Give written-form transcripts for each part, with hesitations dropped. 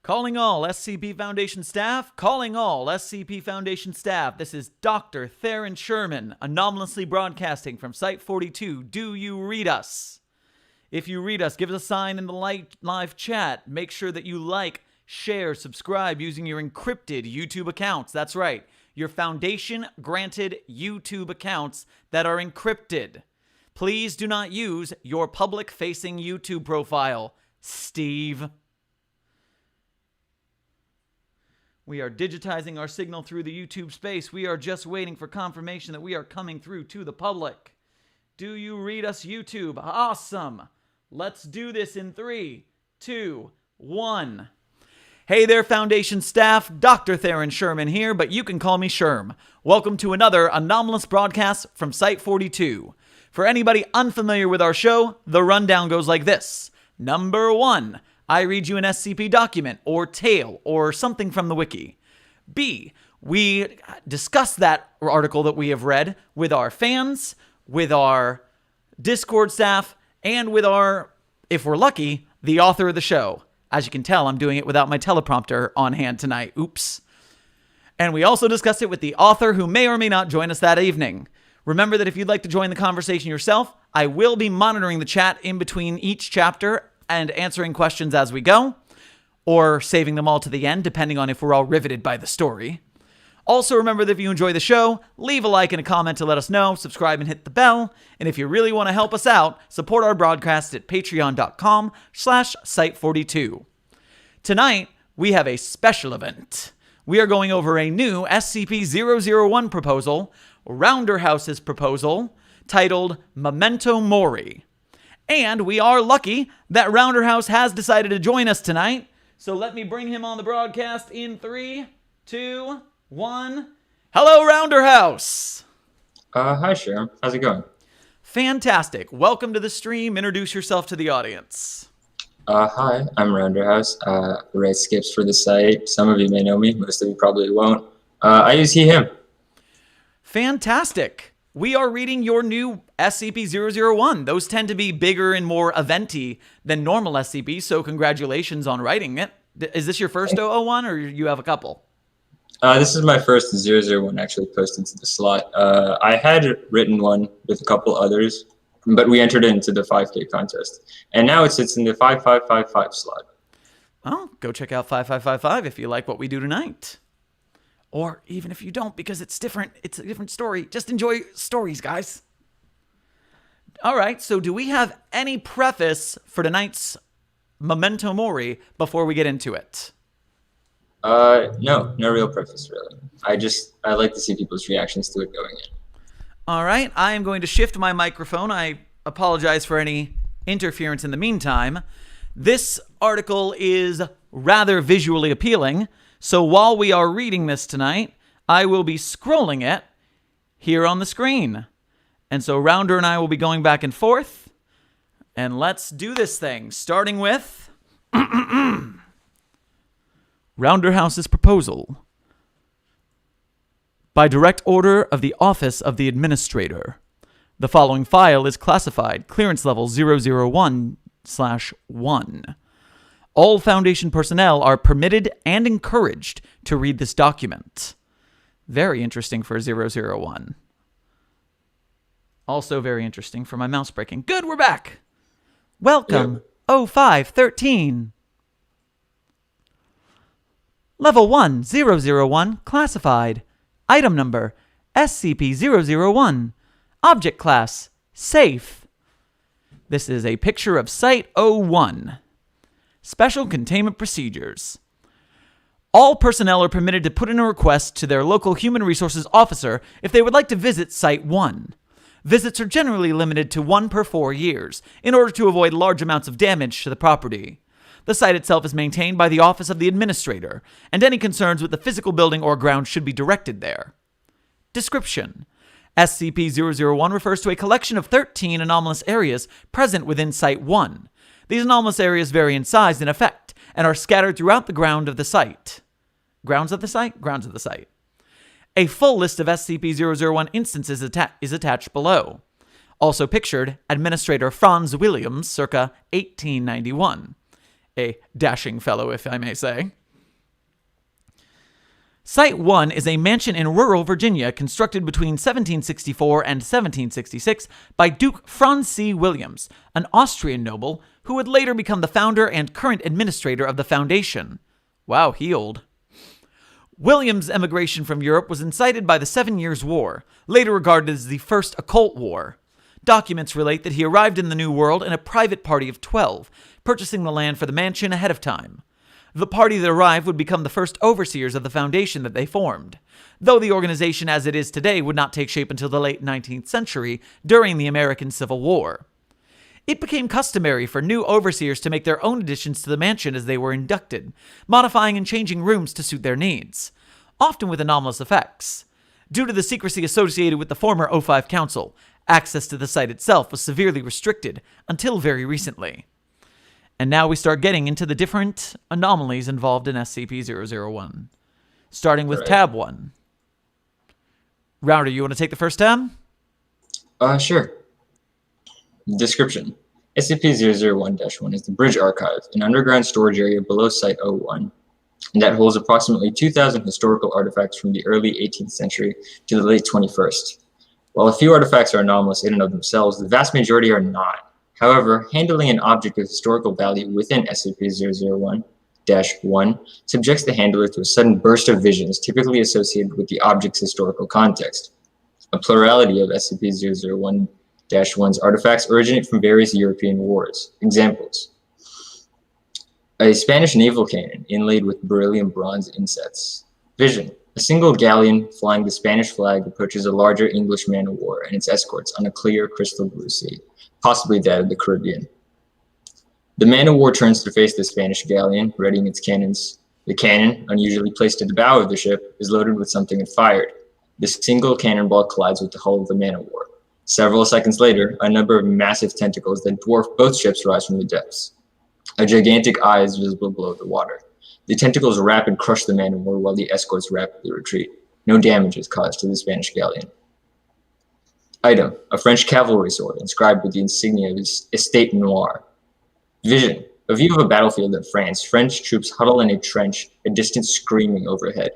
Calling all SCP Foundation staff. Calling all SCP Foundation staff. This is Dr. Theron Sherman, anomalously broadcasting from Site 42. Do you read us? If you read us, give us a sign in the live chat. Make sure that you like, share, subscribe using your encrypted YouTube accounts. That's right, your Foundation-granted YouTube accounts that are encrypted. Please do not use your public-facing YouTube profile, Steve. We are digitizing our signal through the YouTube space. We are just waiting for confirmation that we are coming through to the public. Do you read us, YouTube? Awesome. Let's do this in 3, 2, 1. Hey there, Foundation staff. Dr. Theron Sherman here, but you can call me Sherm. Welcome to another anomalous broadcast from Site 42. For anybody unfamiliar with our show, the rundown goes like this. Number 1. I read you an SCP document, or tale, or something from the wiki. B. We discuss that article that we have read with our fans, with our Discord staff, and with our, if we're lucky, the author of the show. As you can tell, I'm doing it without my teleprompter on hand tonight. Oops. And we also discuss it with the author who may or may not join us that evening. Remember that if you'd like to join the conversation yourself, I will be monitoring the chat in between each chapter and answering questions as we go, or saving them all to the end, depending on if we're all riveted by the story. Also, remember that if you enjoy the show, leave a like and a comment to let us know, subscribe and hit the bell, and if you really want to help us out, support our broadcast at patreon.com/site42. Tonight, we have a special event. We are going over a new SCP-001 proposal, Rounderhouse's proposal, titled MEMENTO MORI. And we are lucky that Rounderhouse has decided to join us tonight. So let me bring him on the broadcast in 3, 2, 1. Hello, Rounderhouse. Hi, Sherm. How's it going? Fantastic. Welcome to the stream. Introduce yourself to the audience. Hi, I'm Rounderhouse. Write skips for the site. Some of you may know me. Most of you probably won't. I use he, him. Fantastic. We are reading your new SCP-001. Those tend to be bigger and more eventy than normal SCP, so congratulations on writing it. Is this your first 001, or you have a couple? This is my first 001 actually posted to the slot. I had written one with a couple others, but we entered into the 5K contest. And now it sits in the 5555 slot. Oh, go check out 5555 if you like what we do tonight. Or even if you don't, because it's different. It's a different story. Just enjoy stories, guys. All right, so do we have any preface for tonight's Memento Mori before we get into it? No real preface, really. I like to see people's reactions to it going in. All right, I am going to shift my microphone. I apologize for any interference in the meantime. This article is rather visually appealing. So while we are reading this tonight, I will be scrolling it here on the screen. And so Rounder and I will be going back and forth. And let's do this thing, starting with Rounderhouse's proposal. By direct order of the Office of the Administrator, the following file is classified Clearance Level 001/1. All Foundation personnel are permitted and encouraged to read this document. Very interesting for 001. Also very interesting for my mouse breaking. Good, we're back. Welcome, 0513. Level 1, 001, classified. Item number, SCP-001. Object class, safe. This is a picture of Site-01. Special containment procedures. All personnel are permitted to put in a request to their local human resources officer if they would like to visit Site 1. Visits are generally limited to 1 per 4 years, in order to avoid large amounts of damage to the property. The site itself is maintained by the Office of the Administrator, and any concerns with the physical building or grounds should be directed there. Description. SCP-001 refers to a collection of 13 anomalous areas present within Site 1. These anomalous areas vary in size and effect, and are scattered throughout the ground of the site. Grounds of the site? Grounds of the site. A full list of SCP-001 instances is attached below. Also pictured, Administrator Franz Williams, circa 1891. A dashing fellow, if I may say. Site 1 is a mansion in rural Virginia constructed between 1764 and 1766 by Duke Franz C. Williams, an Austrian noble who would later become the founder and current administrator of the foundation. Wow, he old. Williams' emigration from Europe was incited by the 7 Years' War, later regarded as the First Occult War. Documents relate that he arrived in the New World in a private party of 12, purchasing the land for the mansion ahead of time. The party that arrived would become the first overseers of the foundation that they formed, though the organization as it is today would not take shape until the late 19th century during the American Civil War. It became customary for new overseers to make their own additions to the mansion as they were inducted, modifying and changing rooms to suit their needs, often with anomalous effects. Due to the secrecy associated with the former O5 Council, access to the site itself was severely restricted until very recently. And now we start getting into the different anomalies involved in SCP-001. Starting with Tab 1. Rounder, you want to take the first tab? Sure. Description. SCP-001-1 is the Bridge Archive, an underground storage area below Site-01 that holds approximately 2,000 historical artifacts from the early 18th century to the late 21st. While a few artifacts are anomalous in and of themselves, the vast majority are not. However, handling an object of historical value within SCP-001-1 subjects the handler to a sudden burst of visions typically associated with the object's historical context. A plurality of SCP-001-1's artifacts originate from various European wars. Examples: a Spanish naval cannon inlaid with beryllium bronze insets. Vision: a single galleon flying the Spanish flag approaches a larger English man-of-war and its escorts on a clear crystal blue sea, possibly that of the Caribbean. The man-of-war turns to face the Spanish galleon, readying its cannons. The cannon, unusually placed at the bow of the ship, is loaded with something and fired. The single cannonball collides with the hull of the man-of-war. Several seconds later, a number of massive tentacles that dwarf both ships rise from the depths. A gigantic eye is visible below the water. The tentacles wrap and crush the man-of-war while the escorts rapidly retreat. No damage is caused to the Spanish galleon. Item: a French cavalry sword inscribed with the insignia of his Estate Noire. Vision: a view of a battlefield in France. French troops huddle in a trench, a distant screaming overhead.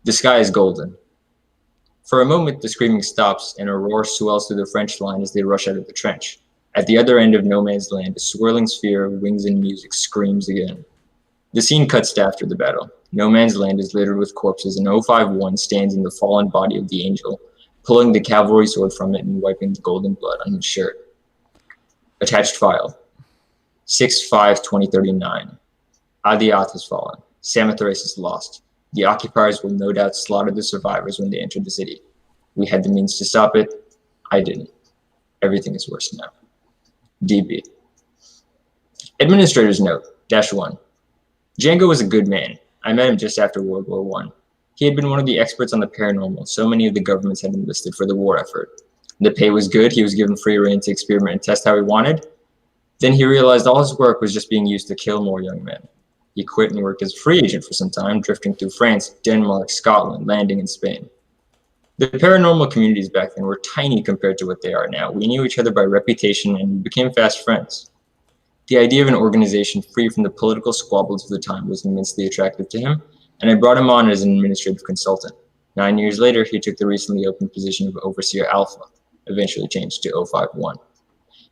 The sky is golden. For a moment, the screaming stops, and a roar swells through the French line as they rush out of the trench. At the other end of no man's land, a swirling sphere of wings and music screams again. The scene cuts to after the battle. No man's land is littered with corpses, and 051 stands in the fallen body of the angel, pulling the cavalry sword from it and wiping the golden blood on his shirt. Attached file. 6/5/2039. Adiat has fallen. Samothrace is lost. The occupiers will no doubt slaughter the survivors when they enter the city. We had the means to stop it. I didn't. Everything is worse now. DB. Administrator's note, -1. Django was a good man. I met him just after World War I. He had been one of the experts on the paranormal so many of the governments had enlisted for the war effort. The pay was good, he was given free rein to experiment and test how he wanted. Then he realized all his work was just being used to kill more young men. He quit and worked as a free agent for some time, drifting through France, Denmark, Scotland, landing in Spain. The paranormal communities back then were tiny compared to what they are now. We knew each other by reputation and became fast friends. The idea of an organization free from the political squabbles of the time was immensely attractive to him, and I brought him on as an administrative consultant. 9 years later, he took the recently opened position of Overseer Alpha, eventually changed to 051.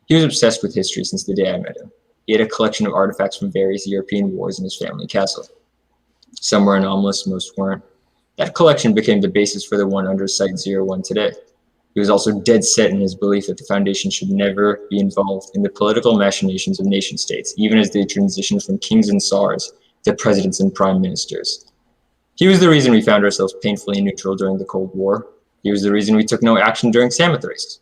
He was obsessed with history since the day I met him. He had a collection of artifacts from various European wars in his family castle. Some were anomalous, most weren't. That collection became the basis for the one under Site-01 today. He was also dead set in his belief that the Foundation should never be involved in the political machinations of nation-states, even as they transitioned from kings and czars to presidents and prime ministers. He was the reason we found ourselves painfully neutral during the Cold War. He was the reason we took no action during Samothrace.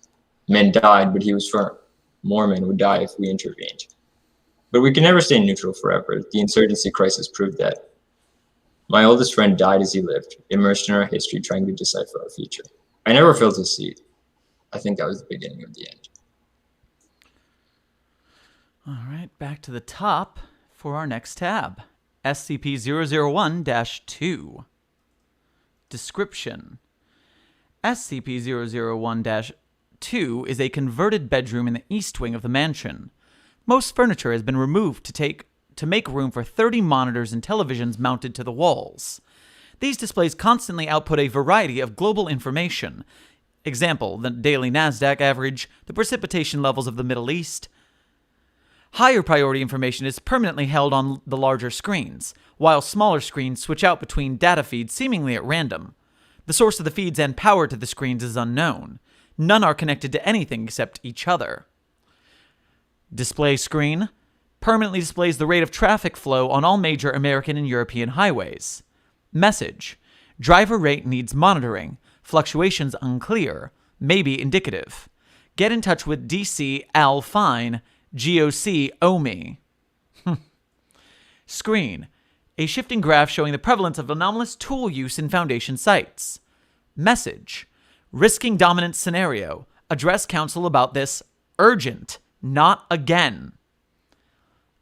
Men died, but he was firm. More men would die if we intervened. But we can never stay neutral forever. The insurgency crisis proved that. My oldest friend died as he lived, immersed in our history, trying to decipher our future. I never felt his seed. I think that was the beginning of the end. All right, back to the top for our next tab. SCP-001-2. Description. SCP-001-2 is a converted bedroom in the east wing of the mansion. Most furniture has been removed to make room for 30 monitors and televisions mounted to the walls. These displays constantly output a variety of global information. Example, the daily NASDAQ average, the precipitation levels of the Middle East. Higher priority information is permanently held on the larger screens, while smaller screens switch out between data feeds seemingly at random. The source of the feeds and power to the screens is unknown. None are connected to anything except each other. Display screen permanently displays the rate of traffic flow on all major American and European highways. Message: driver rate needs monitoring. Fluctuations unclear. Maybe indicative. Get in touch with DC Al Fine, GOC OMI. Screen: a shifting graph showing the prevalence of anomalous tool use in Foundation sites. Message: risking dominance scenario. Address council about this. Urgent. Not again.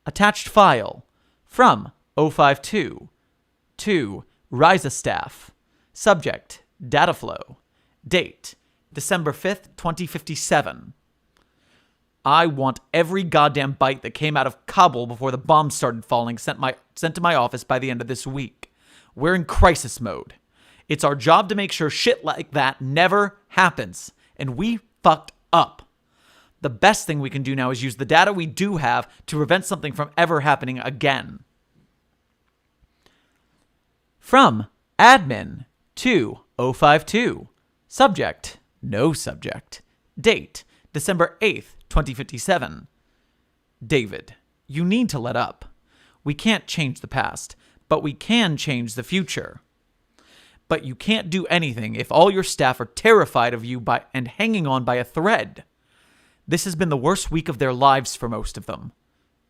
Attached file. From 052. To Ryza staff. Subject: data flow. Date: December 5th, 2057. I want every goddamn byte that came out of Kabul before the bombs started falling sent to my office by the end of this week. We're in crisis mode. It's our job to make sure shit like that never happens, and we fucked up. The best thing we can do now is use the data we do have to prevent something from ever happening again. From admin to 052. Subject: no subject. Date: December 8th, 2057. David, you need to let up. We can't change the past, but we can change the future. But you can't do anything if all your staff are terrified of you and hanging on by a thread. This has been the worst week of their lives for most of them.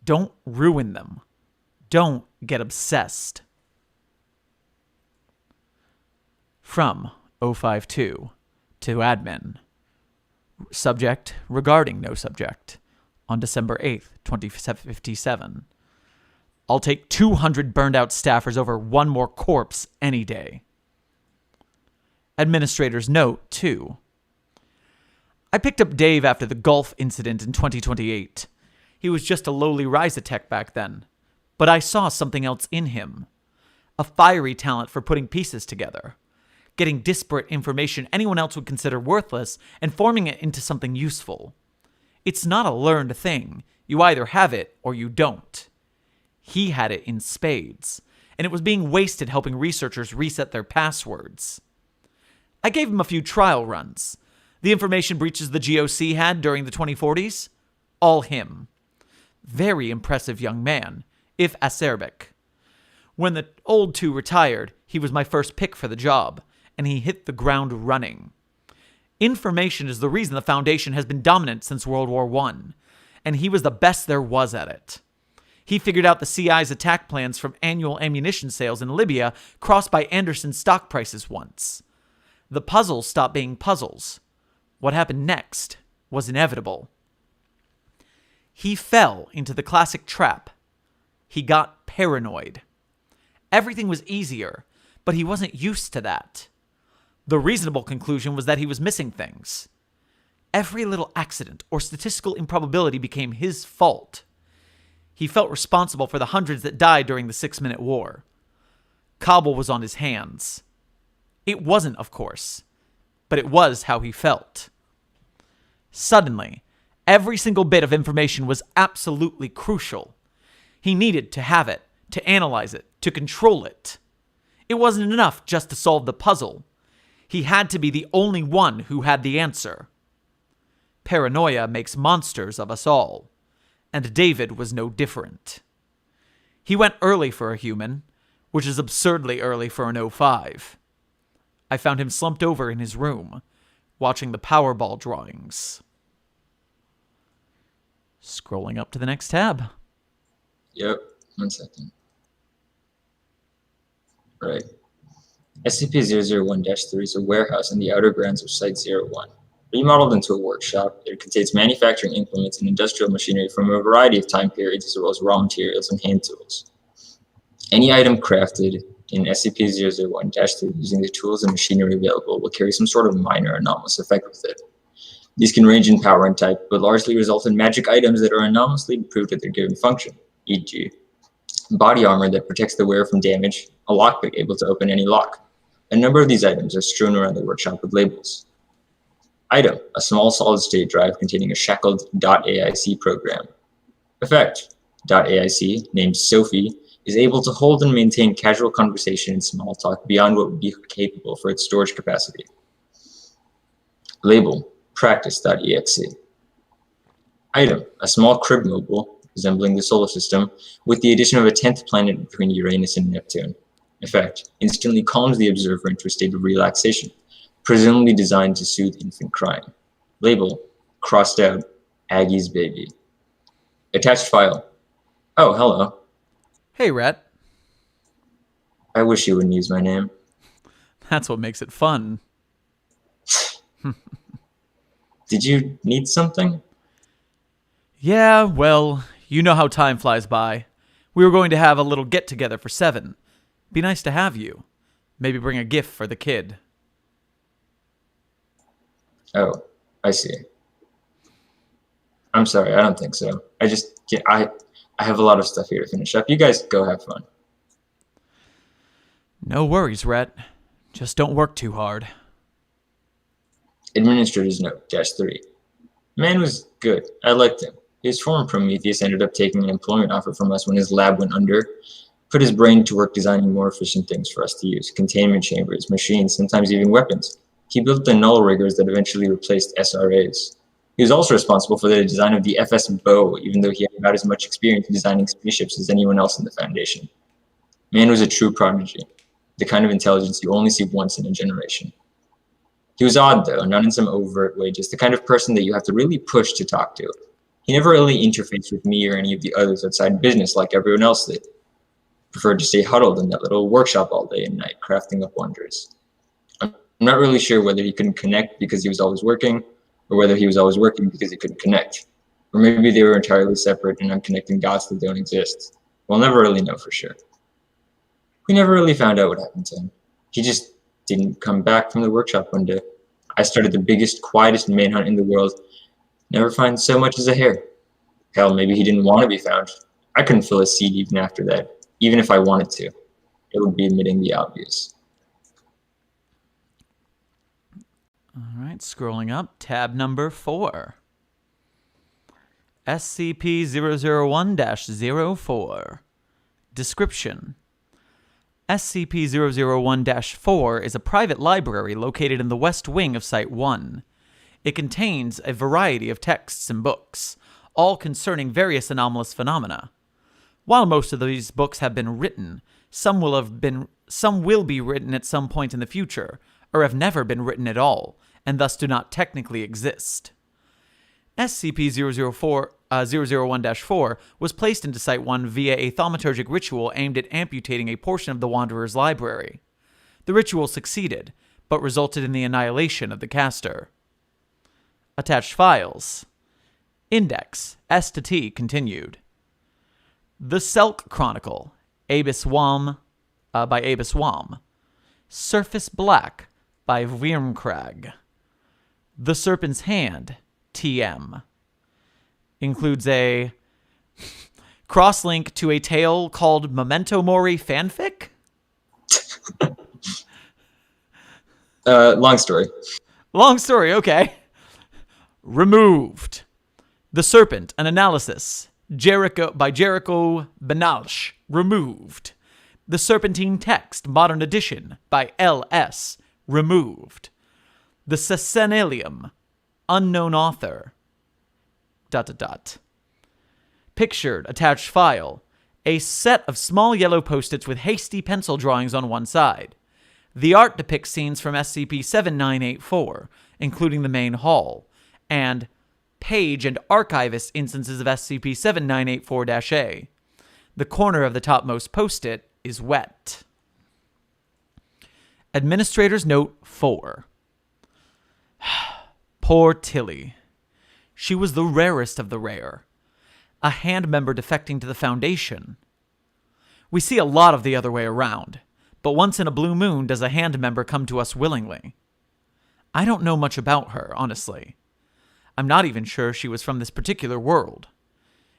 Don't ruin them. Don't get obsessed. From 052 to admin. Subject regarding no subject. On December 8th, 2057. I'll take 200 burned out staffers over one more corpse any day. Administrator's note 2. I picked up Dave after the Gulf incident in 2028. He was just a lowly Ryza tech back then. But I saw something else in him. A fiery talent for putting pieces together. Getting disparate information anyone else would consider worthless and forming it into something useful. It's not a learned thing. You either have it or you don't. He had it in spades, and it was being wasted helping researchers reset their passwords. I gave him a few trial runs. The information breaches the GOC had during the 2040s? All him. Very impressive young man, if acerbic. When the old two retired, he was my first pick for the job, and he hit the ground running. Information is the reason the Foundation has been dominant since World War I, and he was the best there was at it. He figured out the CI's attack plans from annual ammunition sales in Libya crossed by Anderson's stock prices once. The puzzles stopped being puzzles. What happened next was inevitable. He fell into the classic trap. He got paranoid. Everything was easier, but he wasn't used to that. The reasonable conclusion was that he was missing things. Every little accident or statistical improbability became his fault. He felt responsible for the hundreds that died during the 6-Minute War. Kabul was on his hands. It wasn't, of course, but it was how he felt. Suddenly, every single bit of information was absolutely crucial. He needed to have it, to analyze it, to control it. It wasn't enough just to solve the puzzle. He had to be the only one who had the answer. Paranoia makes monsters of us all, and David was no different. He went early for a human, which is absurdly early for an 05. I found him slumped over in his room, watching the Powerball drawings. Scrolling up to the next tab. Yep, 1 second. Right. SCP-001-3 is a warehouse in the outer grounds of Site-01. Remodeled into a workshop, it contains manufacturing implements and industrial machinery from a variety of time periods, as well as raw materials and hand tools. Any item crafted in SCP-001-3 using the tools and machinery available will carry some sort of minor anomalous effect with it. These can range in power and type, but largely result in magic items that are anomalously improved at their given function, e.g. body armor that protects the wearer from damage, a lockpick able to open any lock. A number of these items are strewn around the workshop with labels. Item, a small solid-state drive containing a shackled .aic program. Effect, .aic, named Sophie, is able to hold and maintain casual conversation and small talk beyond what would be capable for its storage capacity. Label, practice.exe. Item, a small crib mobile, resembling the solar system, with the addition of a 10th planet between Uranus and Neptune. Effect, instantly calms the observer into a state of relaxation, presumably designed to soothe infant crying. Label, crossed out, Aggie's baby. Attached file. Oh, hello. Hey, Rhett. I wish you wouldn't use my name. That's what makes it fun. Did you need something? Yeah, well, you know how time flies by. We were going to have a little get-together for 7. Be nice to have you. Maybe bring a gift for the kid. Oh, I see. I'm sorry, I don't think so. I have a lot of stuff here to finish up. You guys go have fun. No worries, Rhett. Just don't work too hard. Administrator's note, -3. Man was good. I liked him. His former Prometheus ended up taking an employment offer from us when his lab went under. Put his brain to work designing more efficient things for us to use. Containment chambers, machines, sometimes even weapons. He built the null riggers that eventually replaced SRAs. He was also responsible for the design of the FS bow, even though he had about as much experience designing spaceships as anyone else in the Foundation. Man was a true prodigy, the kind of intelligence you only see once in a generation. He was odd, though, not in some overt way, just the kind of person that you have to really push to talk to. He never really interfaced with me or any of the others outside business like everyone else did. Preferred to stay huddled in that little workshop all day and night, crafting up wonders. I'm not really sure whether he couldn't connect because he was always working, or whether he was always working because he couldn't connect. Or maybe they were entirely separate and I'm connecting dots that don't exist. We'll never really know for sure. We never really found out what happened to him. He just didn't come back from the workshop one day. I started the biggest, quietest manhunt in the world. Never find so much as a hair. Hell, maybe he didn't want to be found. I couldn't fill a seat even after that. Even if I wanted to. It would be admitting the obvious. All right, scrolling up, tab number 4. SCP-001-04. Description. SCP-001-4 is a private library located in the west wing of Site 1. It contains a variety of texts and books, all concerning various anomalous phenomena. While most of these books have been written, some will be written at some point in the future, or have never been written at all, and thus do not technically exist. SCP-001-4 was placed into Site-1 via a thaumaturgic ritual aimed at amputating a portion of the Wanderer's library. The ritual succeeded, but resulted in the annihilation of the caster. Attached files. Index, S to T, continued. The Selk Chronicle, Abis Wam, by Abis Wam. Surface Black, by Wyrmkrag. The Serpent's Hand, TM. Includes a cross-link to a tale called Memento Mori fanfic? Long story. Long story, okay. Removed. The Serpent, an analysis. By Jericho Benalsh. Removed. The Serpentine Text, Modern Edition, by L.S. Removed. The Sesenalium, unknown author. ... Pictured, attached file. A set of small yellow post-its with hasty pencil drawings on one side. The art depicts scenes from SCP-7984, including the main hall, and page and archivist instances of SCP-7984-A. The corner of the topmost post-it is wet. Administrator's Note 4. Poor Tilly. She was the rarest of the rare. A hand member defecting to the Foundation. We see a lot of the other way around, but once in a blue moon does a hand member come to us willingly. I don't know much about her, honestly. I'm not even sure she was from this particular world.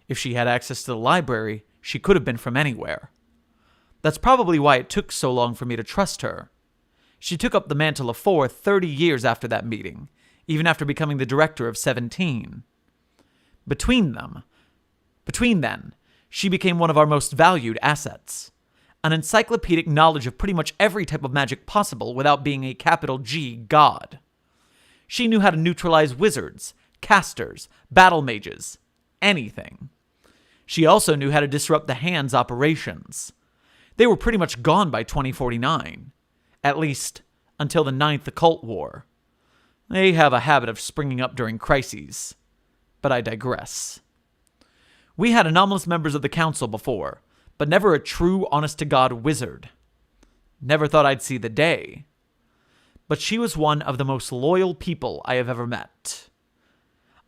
If she had access to the library, She could have been from anywhere. That's probably why it took so long for me to trust her. She took up the mantle of 4 30 years after that meeting, even after becoming the director of 17. Between then, she became one of our most valued assets. An encyclopedic knowledge of pretty much every type of magic possible without being a capital G god. She knew how to neutralize wizards, casters, battle mages, anything. She also knew how to disrupt the Hand's operations. They were pretty much gone by 2049. At least, until the 9th Occult War. They have a habit of springing up during crises. But I digress. We had anomalous members of the council before, but never a true honest-to-God wizard. Never thought I'd see the day. But she was one of the most loyal people I have ever met.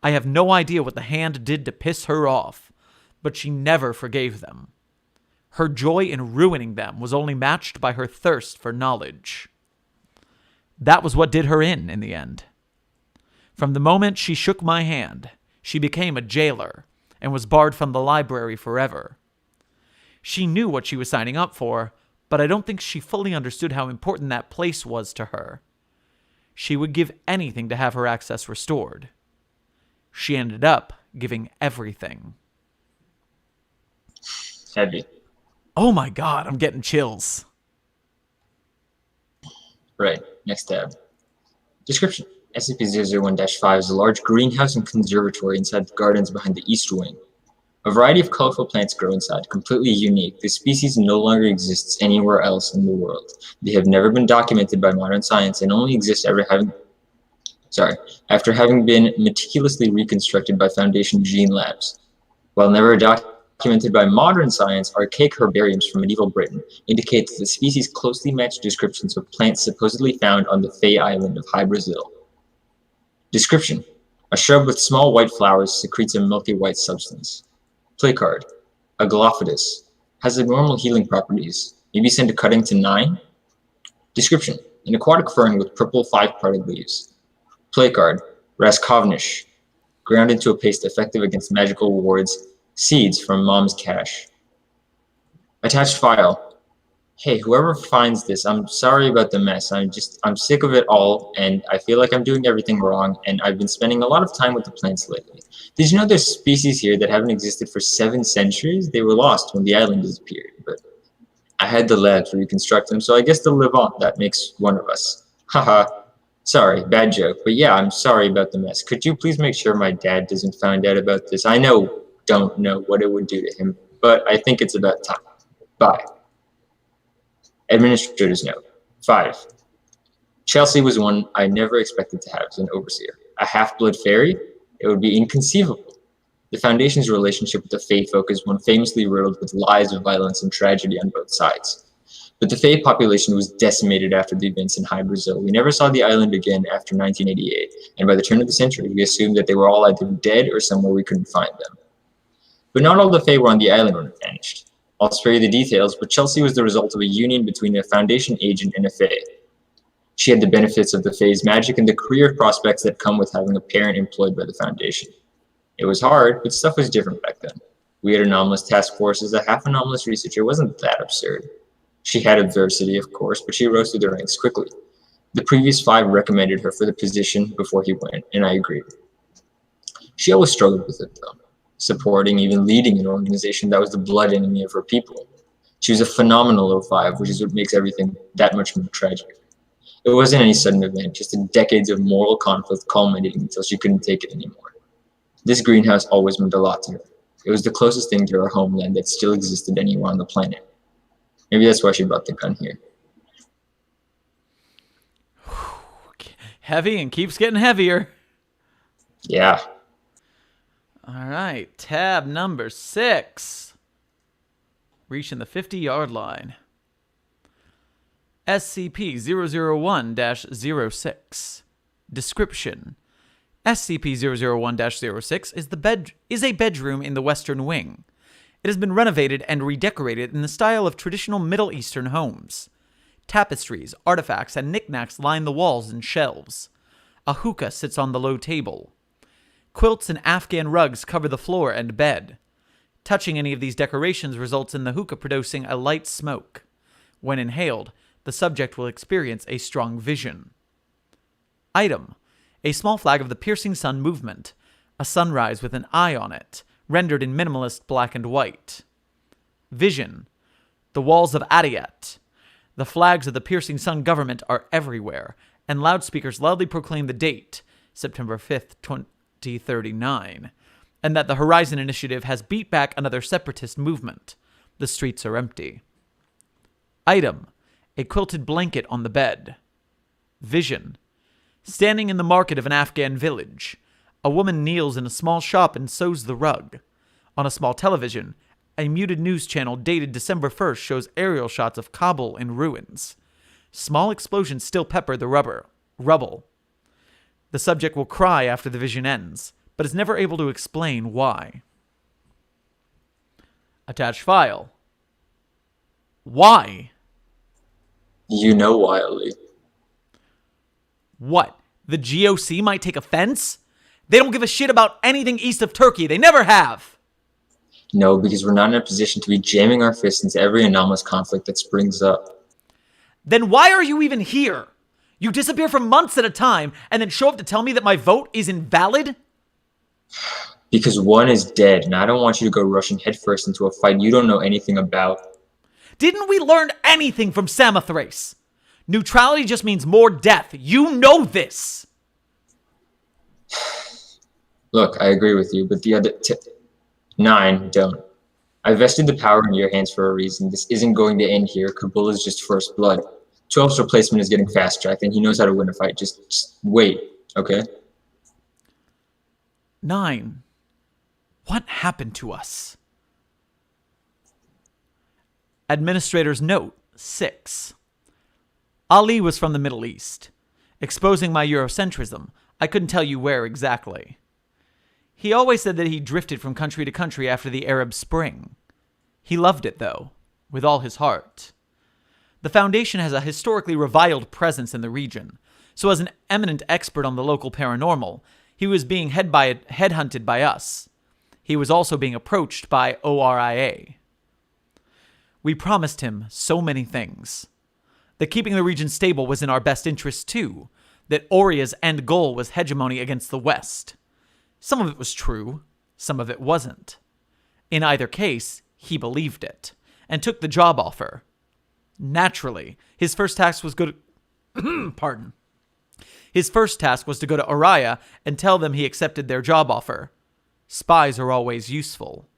I have no idea what the Hand did to piss her off, but she never forgave them. Her joy in ruining them was only matched by her thirst for knowledge. That was what did her in the end. From the moment she shook my hand, she became a jailer and was barred from the library forever. She knew what she was signing up for, but I don't think she fully understood how important that place was to her. She would give anything to have her access restored. She ended up giving everything. Heavy. Oh my god, I'm getting chills. Right, next tab. Description. SCP-001-5 is a large greenhouse and conservatory inside the gardens behind the East Wing. A variety of colorful plants grow inside, completely unique. This species no longer exists anywhere else in the world. They have never been documented by modern science and only exist after having been meticulously reconstructed by Foundation Gene Labs. While never documented by modern science, archaic herbariums from medieval Britain indicate that the species closely match descriptions of plants supposedly found on the Fey Island of High Brazil. Description. A shrub with small white flowers secretes a milky white substance. Placard. A Galophodus. Has abnormal healing properties. Maybe send a cutting to 9? Description. An aquatic fern with purple 5-parted leaves. Placard. Raskovnish. Ground into a paste effective against magical wards. Seeds from mom's cache. Attached file. Hey, whoever finds this, I'm sorry about the mess. I'm sick of it all, and I feel like I'm doing everything wrong, and I've been spending a lot of time with the plants lately. Did you know there's species here that haven't existed for 7 centuries? They were lost when the island disappeared, but I had the labs reconstruct them, so I guess they'll live on. That makes one of us. Haha. Sorry, bad joke, but yeah, I'm sorry about the mess. Could you please make sure my dad doesn't find out about this? I don't know what it would do to him, but I think it's about time. Bye. Administrator's note. 5. Chelsea was one I never expected to have as an overseer. A half-blood fairy? It would be inconceivable. The Foundation's relationship with the Fae folk is one famously riddled with lies of violence and tragedy on both sides. But the Fae population was decimated after the events in High Brazil. We never saw the island again after 1988, and by the turn of the century, we assumed that they were all either dead or somewhere we couldn't find them. But not all the Fae were on the island when it vanished. I'll spare you the details, but Chelsea was the result of a union between a Foundation agent and a Fae. She had the benefits of the Fae's magic and the career prospects that come with having a parent employed by the Foundation. It was hard, but stuff was different back then. We had anomalous task forces. A half-anomalous researcher wasn't that absurd. She had adversity, of course, but she rose through the ranks quickly. The previous 5 recommended her for the position before he went, and I agreed. She always struggled with it, though. Supporting, even leading an organization that was the blood enemy of her people. She was a phenomenal 05, which is what makes everything that much more tragic. It wasn't any sudden event, just decades of moral conflict culminating until she couldn't take it anymore. This greenhouse always meant a lot to her. It was the closest thing to her homeland that still existed anywhere on the planet. Maybe that's why she brought the gun here. Heavy and keeps getting heavier. Yeah. All right, tab number 6. Reaching the 50-yard line. SCP-001-06. Description. SCP-001-06 is a bedroom in the Western Wing. It has been renovated and redecorated in the style of traditional Middle Eastern homes. Tapestries, artifacts, and knickknacks line the walls and shelves. A hookah sits on the low table. Quilts and Afghan rugs cover the floor and bed. Touching any of these decorations results in the hookah producing a light smoke. When inhaled, the subject will experience a strong vision. Item: a small flag of the piercing sun movement, a sunrise with an eye on it, rendered in minimalist black and white. Vision: the walls of Adiat. The flags of the piercing sun government are everywhere, and loudspeakers loudly proclaim the date, September 5th, 2039, and that the Horizon Initiative has beat back another separatist movement. The streets are empty. Item: a quilted blanket on the bed. Vision: standing in the market of an Afghan village. A woman kneels in a small shop and sews the rug. On a small television, a muted news channel dated December 1st shows aerial shots of Kabul in ruins. Small explosions still pepper the rubble. The subject will cry after the vision ends, but is never able to explain why. Attached file. Why? You know why, Ali. What? The GOC might take offense? They don't give a shit about anything east of Turkey. They never have. No, because we're not in a position to be jamming our fists into every anomalous conflict that springs up. Then why are you even here? You disappear for months at a time and then show up to tell me that my vote is invalid? Because one is dead, and I don't want you to go rushing headfirst into a fight you don't know anything about. Didn't we learn anything from Samothrace? Neutrality just means more death. You know this. Look, I agree with you, but the other 9 don't. I vested the power in your hands for a reason. This isn't going to end here. Kabul is just first blood. 12's replacement is getting fast-tracked, and he knows how to win a fight. Just wait, okay? 9. What happened to us? Administrator's note, 6. Ali was from the Middle East. Exposing my Eurocentrism, I couldn't tell you where exactly. He always said that he drifted from country to country after the Arab Spring. He loved it, though, with all his heart. The Foundation has a historically reviled presence in the region, so as an eminent expert on the local paranormal, he was being headhunted by us. He was also being approached by ORIA. We promised him so many things. That keeping the region stable was in our best interest, too. That Oria's end goal was hegemony against the West. Some of it was true, some of it wasn't. In either case, he believed it, and took the job offer. Naturally, his first task was His first task was to go to Oriya and tell them he accepted their job offer. Spies are always useful.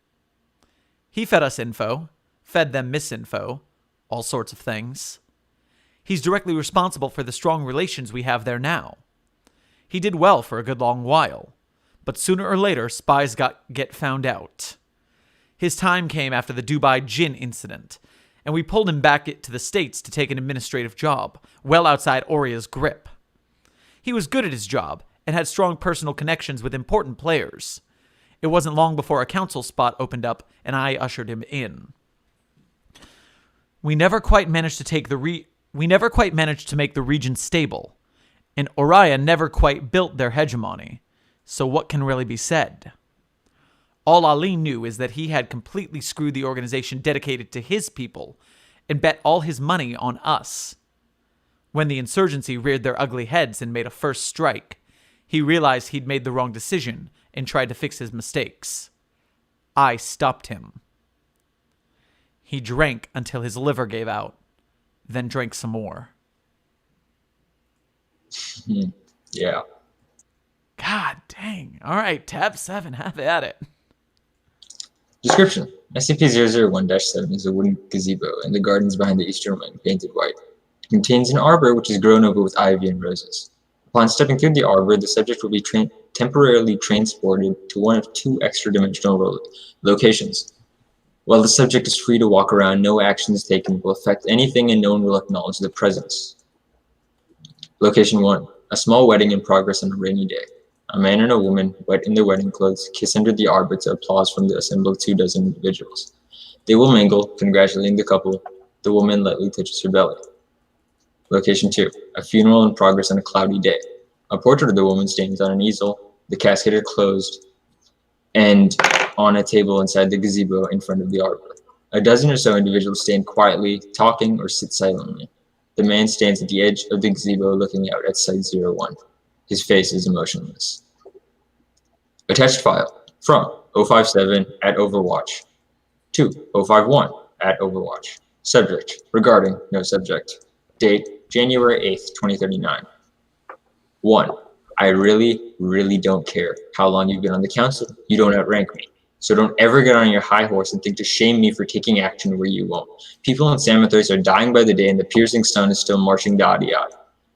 He fed us info, fed them misinfo, all sorts of things. He's directly responsible for the strong relations we have there now. He did well for a good long while, but sooner or later spies get found out. His time came after the Dubai gin incident, and we pulled him back to the States to take an administrative job, well outside Oria's grip. He was good at his job, and had strong personal connections with important players. It wasn't long before a council spot opened up, and I ushered him in. We never quite managed to make the region stable, and Oriya never quite built their hegemony, so what can really be said? All Ali knew is that he had completely screwed the organization dedicated to his people, and bet all his money on us. When the insurgency reared their ugly heads and made a first strike, he realized he'd made the wrong decision and tried to fix his mistakes. I stopped him. He drank until his liver gave out, then drank some more. Yeah. God dang. All right, tab 7, have at it. Description: SCP-001-7 is a wooden gazebo in the gardens behind the eastern wing, painted white. It contains an arbor which is grown over with ivy and roses. Upon stepping through the arbor, the subject will be temporarily transported to one of 2 extra-dimensional locations. While the subject is free to walk around, no actions taken will affect anything and no one will acknowledge the presence. Location 1. A small wedding in progress on a rainy day. A man and a woman, wet in their wedding clothes, kiss under the arbor to applause from the assembled 24 individuals. They will mingle, congratulating the couple. The woman lightly touches her belly. Location 2. A funeral in progress on a cloudy day. A portrait of the woman stands on an easel, the casket is closed, and on a table inside the gazebo in front of the arbor. A dozen or so individuals stand quietly, talking or sit silently. The man stands at the edge of the gazebo looking out at Site-01. His face is emotionless. Attached file from 057 at Overwatch to 051 at Overwatch. Subject regarding no subject. Date January 8th, 2039. 1. I really don't care how long you've been on the council. You don't outrank me. So don't ever get on your high horse and think to shame me for taking action where you won't. People in Samothrace are dying by the day and the piercing sun is still marching Dadiad.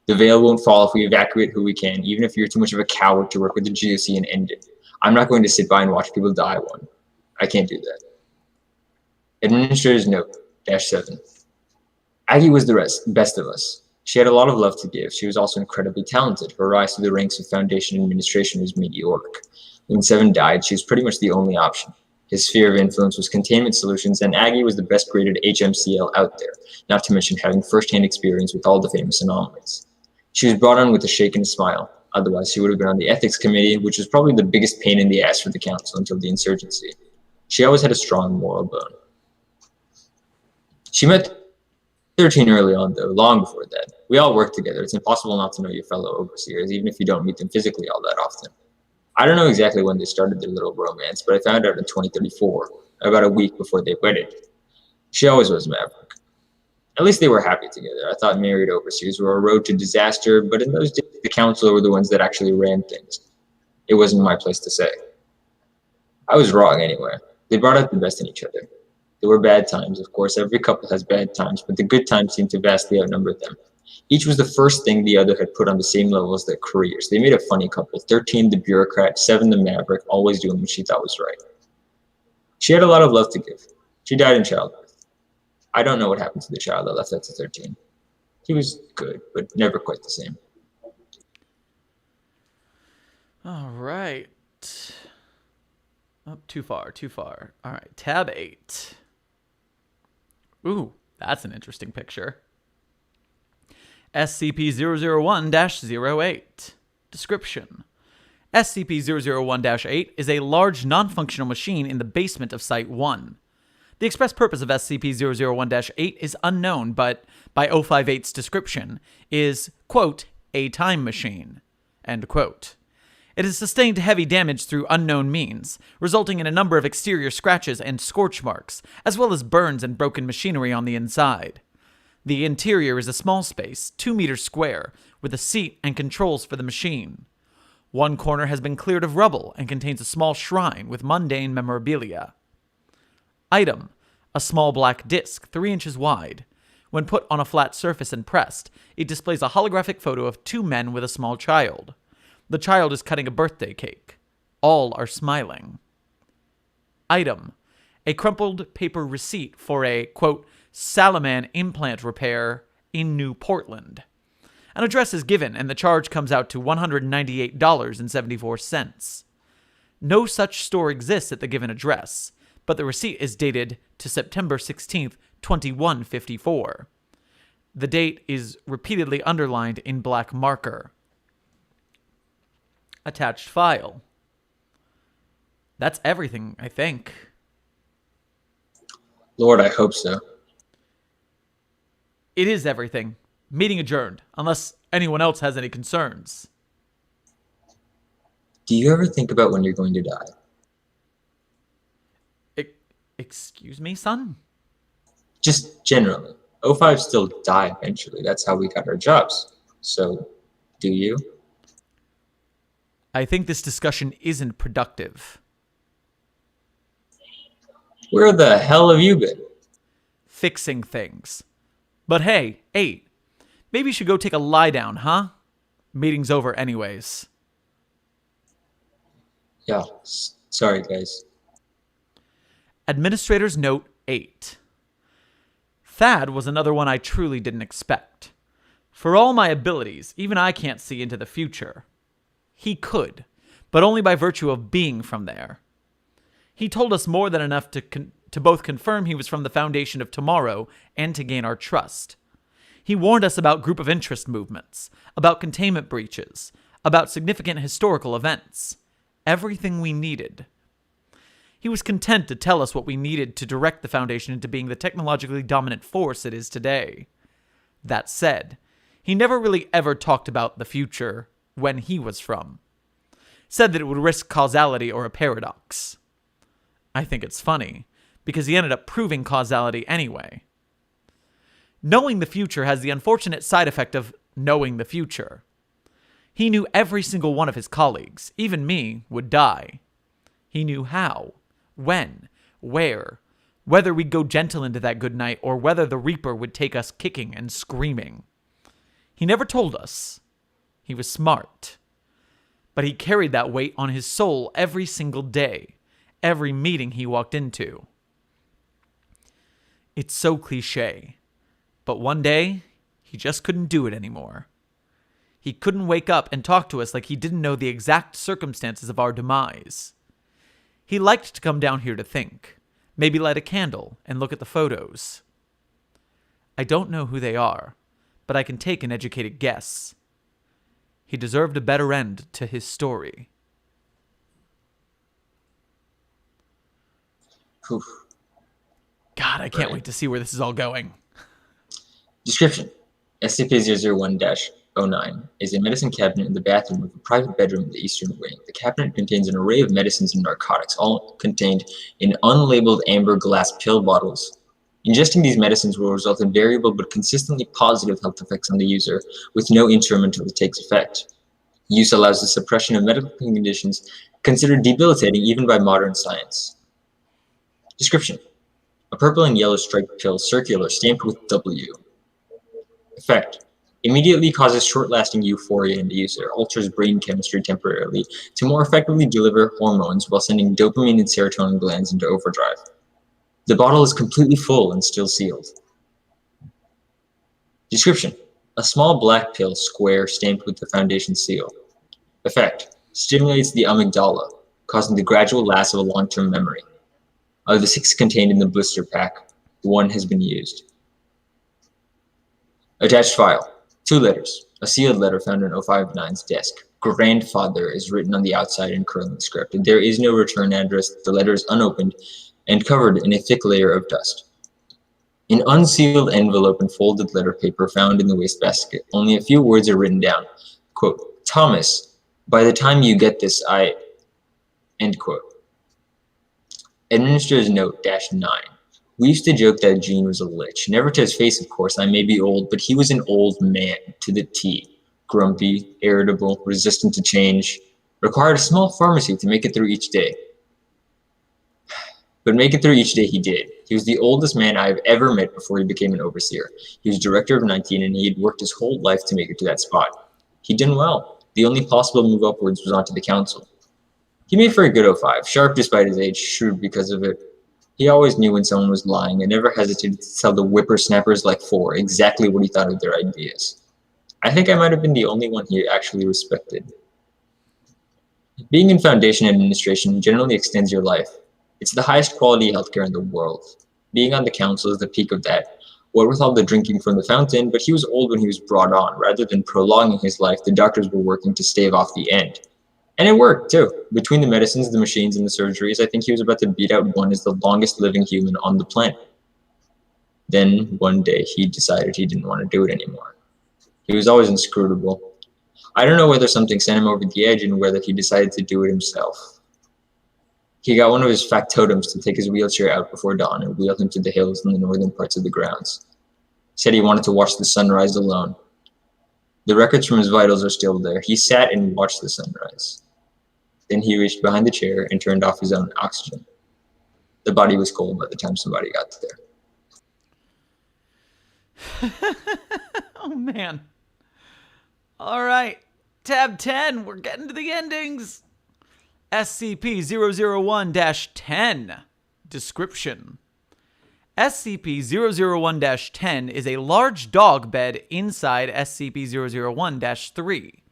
The veil won't fall if we evacuate who we can, even if you're too much of a coward to work with the GOC and end it. I'm not going to sit by and watch people die one. I can't do that. Administrator's note, -7. Aggie was the best of us. She had a lot of love to give. She was also incredibly talented. Her rise through the ranks of Foundation administration was meteoric. When 7 died, she was pretty much the only option. His sphere of influence was containment solutions, and Aggie was the best graded HMCL out there, not to mention having first-hand experience with all the famous anomalies. She was brought on with a shake and a smile. Otherwise, she would have been on the ethics committee, which was probably the biggest pain in the ass for the council until the insurgency. She always had a strong moral bone. She met 13 early on, though, long before that. We all work together. It's impossible not to know your fellow overseers, even if you don't meet them physically all that often. I don't know exactly when they started their little romance, but I found out in 2034, about a week before they wedded. She always was Maverick. At least they were happy together. I thought married overseers were a road to disaster, but in those days, the council were the ones that actually ran things. It wasn't my place to say. I was wrong anyway. They brought out the best in each other. There were bad times, of course. Every couple has bad times, but the good times seemed to vastly outnumber them. Each was the first thing the other had put on the same level as their careers. They made a funny couple. 13 the bureaucrat, 7 the maverick, always doing what she thought was right. She had a lot of love to give. She died in childbirth. I don't know what happened to the child that left after 13. He was good, but never quite the same. All right. Oh, too far. All right, tab 8. Ooh, that's an interesting picture. SCP-001-08. Description. SCP-001-8 is a large non-functional machine in the basement of Site-1. The express purpose of SCP-001-8 is unknown, but by 058's description is, quote, a time machine, end quote. It has sustained heavy damage through unknown means, resulting in a number of exterior scratches and scorch marks, as well as burns and broken machinery on the inside. The interior is a small space, 2 meters square, with a seat and controls for the machine. One corner has been cleared of rubble and contains a small shrine with mundane memorabilia. Item: a small black disc, 3 inches wide. When put on a flat surface and pressed, it displays a holographic photo of 2 men with a small child. The child is cutting a birthday cake. All are smiling. Item: a crumpled paper receipt for a, quote, Salaman implant repair in New Portland. An address is given, and the charge comes out to $198.74. No such store exists at the given address, but the receipt is dated to September 16th, 2154. The date is repeatedly underlined in black marker. Attached file. That's everything, I think. Lord, I hope so. It is everything. Meeting adjourned, unless anyone else has any concerns. Do you ever think about when you're going to die? Excuse me, son? Just generally. O5 still die eventually. That's how we got our jobs. So, do you? I think this discussion isn't productive. Where the hell have you been? Fixing things. But hey, 8. Maybe you should go take a lie down, huh? Meeting's over anyways. Yeah, sorry guys. Administrator's Note 8. Thad was another one I truly didn't expect. For all my abilities, even I can't see into the future. He could, but only by virtue of being from there. He told us more than enough to both confirm he was from the Foundation of Tomorrow and to gain our trust. He warned us about group of interest movements, about containment breaches, about significant historical events. Everything we needed. He was content to tell us what we needed to direct the Foundation into being the technologically dominant force it is today. That said, he never really ever talked about the future when he was from. Said that it would risk causality or a paradox. I think it's funny, because he ended up proving causality anyway. Knowing the future has the unfortunate side effect of knowing the future. He knew every single one of his colleagues, even me, would die. He knew how, when, where, whether we'd go gentle into that good night or whether the Reaper would take us kicking and screaming. He never told us. He was smart. But he carried that weight on his soul every single day, every meeting he walked into. It's so cliche, but one day, he just couldn't do it anymore. He couldn't wake up and talk to us like he didn't know the exact circumstances of our demise. He liked to come down here to think, maybe light a candle and look at the photos. I don't know who they are, but I can take an educated guess. He deserved a better end to his story. Oof. God, I can't wait to see where this is all going. Description. SCP-001-09 is a medicine cabinet in the bathroom of a private bedroom in the eastern wing. The cabinet contains an array of medicines and narcotics, all contained in unlabeled amber glass pill bottles. Ingesting these medicines will result in variable but consistently positive health effects on the user, with no interim until it takes effect. Use allows the suppression of medical conditions considered debilitating even by modern science. Description. A purple and yellow striped pill, circular, stamped with W. Effect. Immediately causes short-lasting euphoria in the user, alters brain chemistry temporarily to more effectively deliver hormones while sending dopamine and serotonin glands into overdrive. The bottle is completely full and still sealed. Description. A small black pill, square, stamped with the Foundation seal. Effect. Stimulates the amygdala, causing the gradual loss of a long-term memory. Of the 6 contained in the blister pack, 1 has been used. Attached file. 2 letters. A sealed letter found on 059's desk. Grandfather is written on the outside in curling script. There is no return address. The letter is unopened and covered in a thick layer of dust. An unsealed envelope and folded letter paper found in the wastebasket. Only a few words are written down. Quote, Thomas, by the time you get this, End quote. Administrator's note, -9. We used to joke that Gene was a lich. Never to his face, of course. I may be old, but he was an old man to the T. Grumpy, irritable, resistant to change. Required a small pharmacy to make it through each day. But make it through each day he did. He was the oldest man I have ever met before he became an overseer. He was director of 19 and he had worked his whole life to make it to that spot. He'd done well. The only possible move upwards was onto the council. He made for a good 05, sharp despite his age, shrewd because of it. He always knew when someone was lying and never hesitated to tell the whippersnappers like 4 exactly what he thought of their ideas. I think I might have been the only one he actually respected. Being in Foundation administration generally extends your life. It's the highest quality healthcare in the world. Being on the council is the peak of that. What with all the drinking from the fountain, but he was old when he was brought on. Rather than prolonging his life, the doctors were working to stave off the end. And it worked, too. Between the medicines, the machines, and the surgeries, I think he was about to beat out one as the longest living human on the planet. Then, one day, he decided he didn't want to do it anymore. He was always inscrutable. I don't know whether something sent him over the edge and whether he decided to do it himself. He got one of his factotums to take his wheelchair out before dawn and wheel him to the hills in the northern parts of the grounds. Said he wanted to watch the sunrise alone. The records from his vitals are still there. He sat and watched the sunrise. Then he reached behind the chair and turned off his own oxygen. The body was cold by the time somebody got there. Oh, man. All right. Tab 10. We're getting to the endings. SCP-001-10. Description. SCP-001-10 is a large dog bed inside SCP-001-3.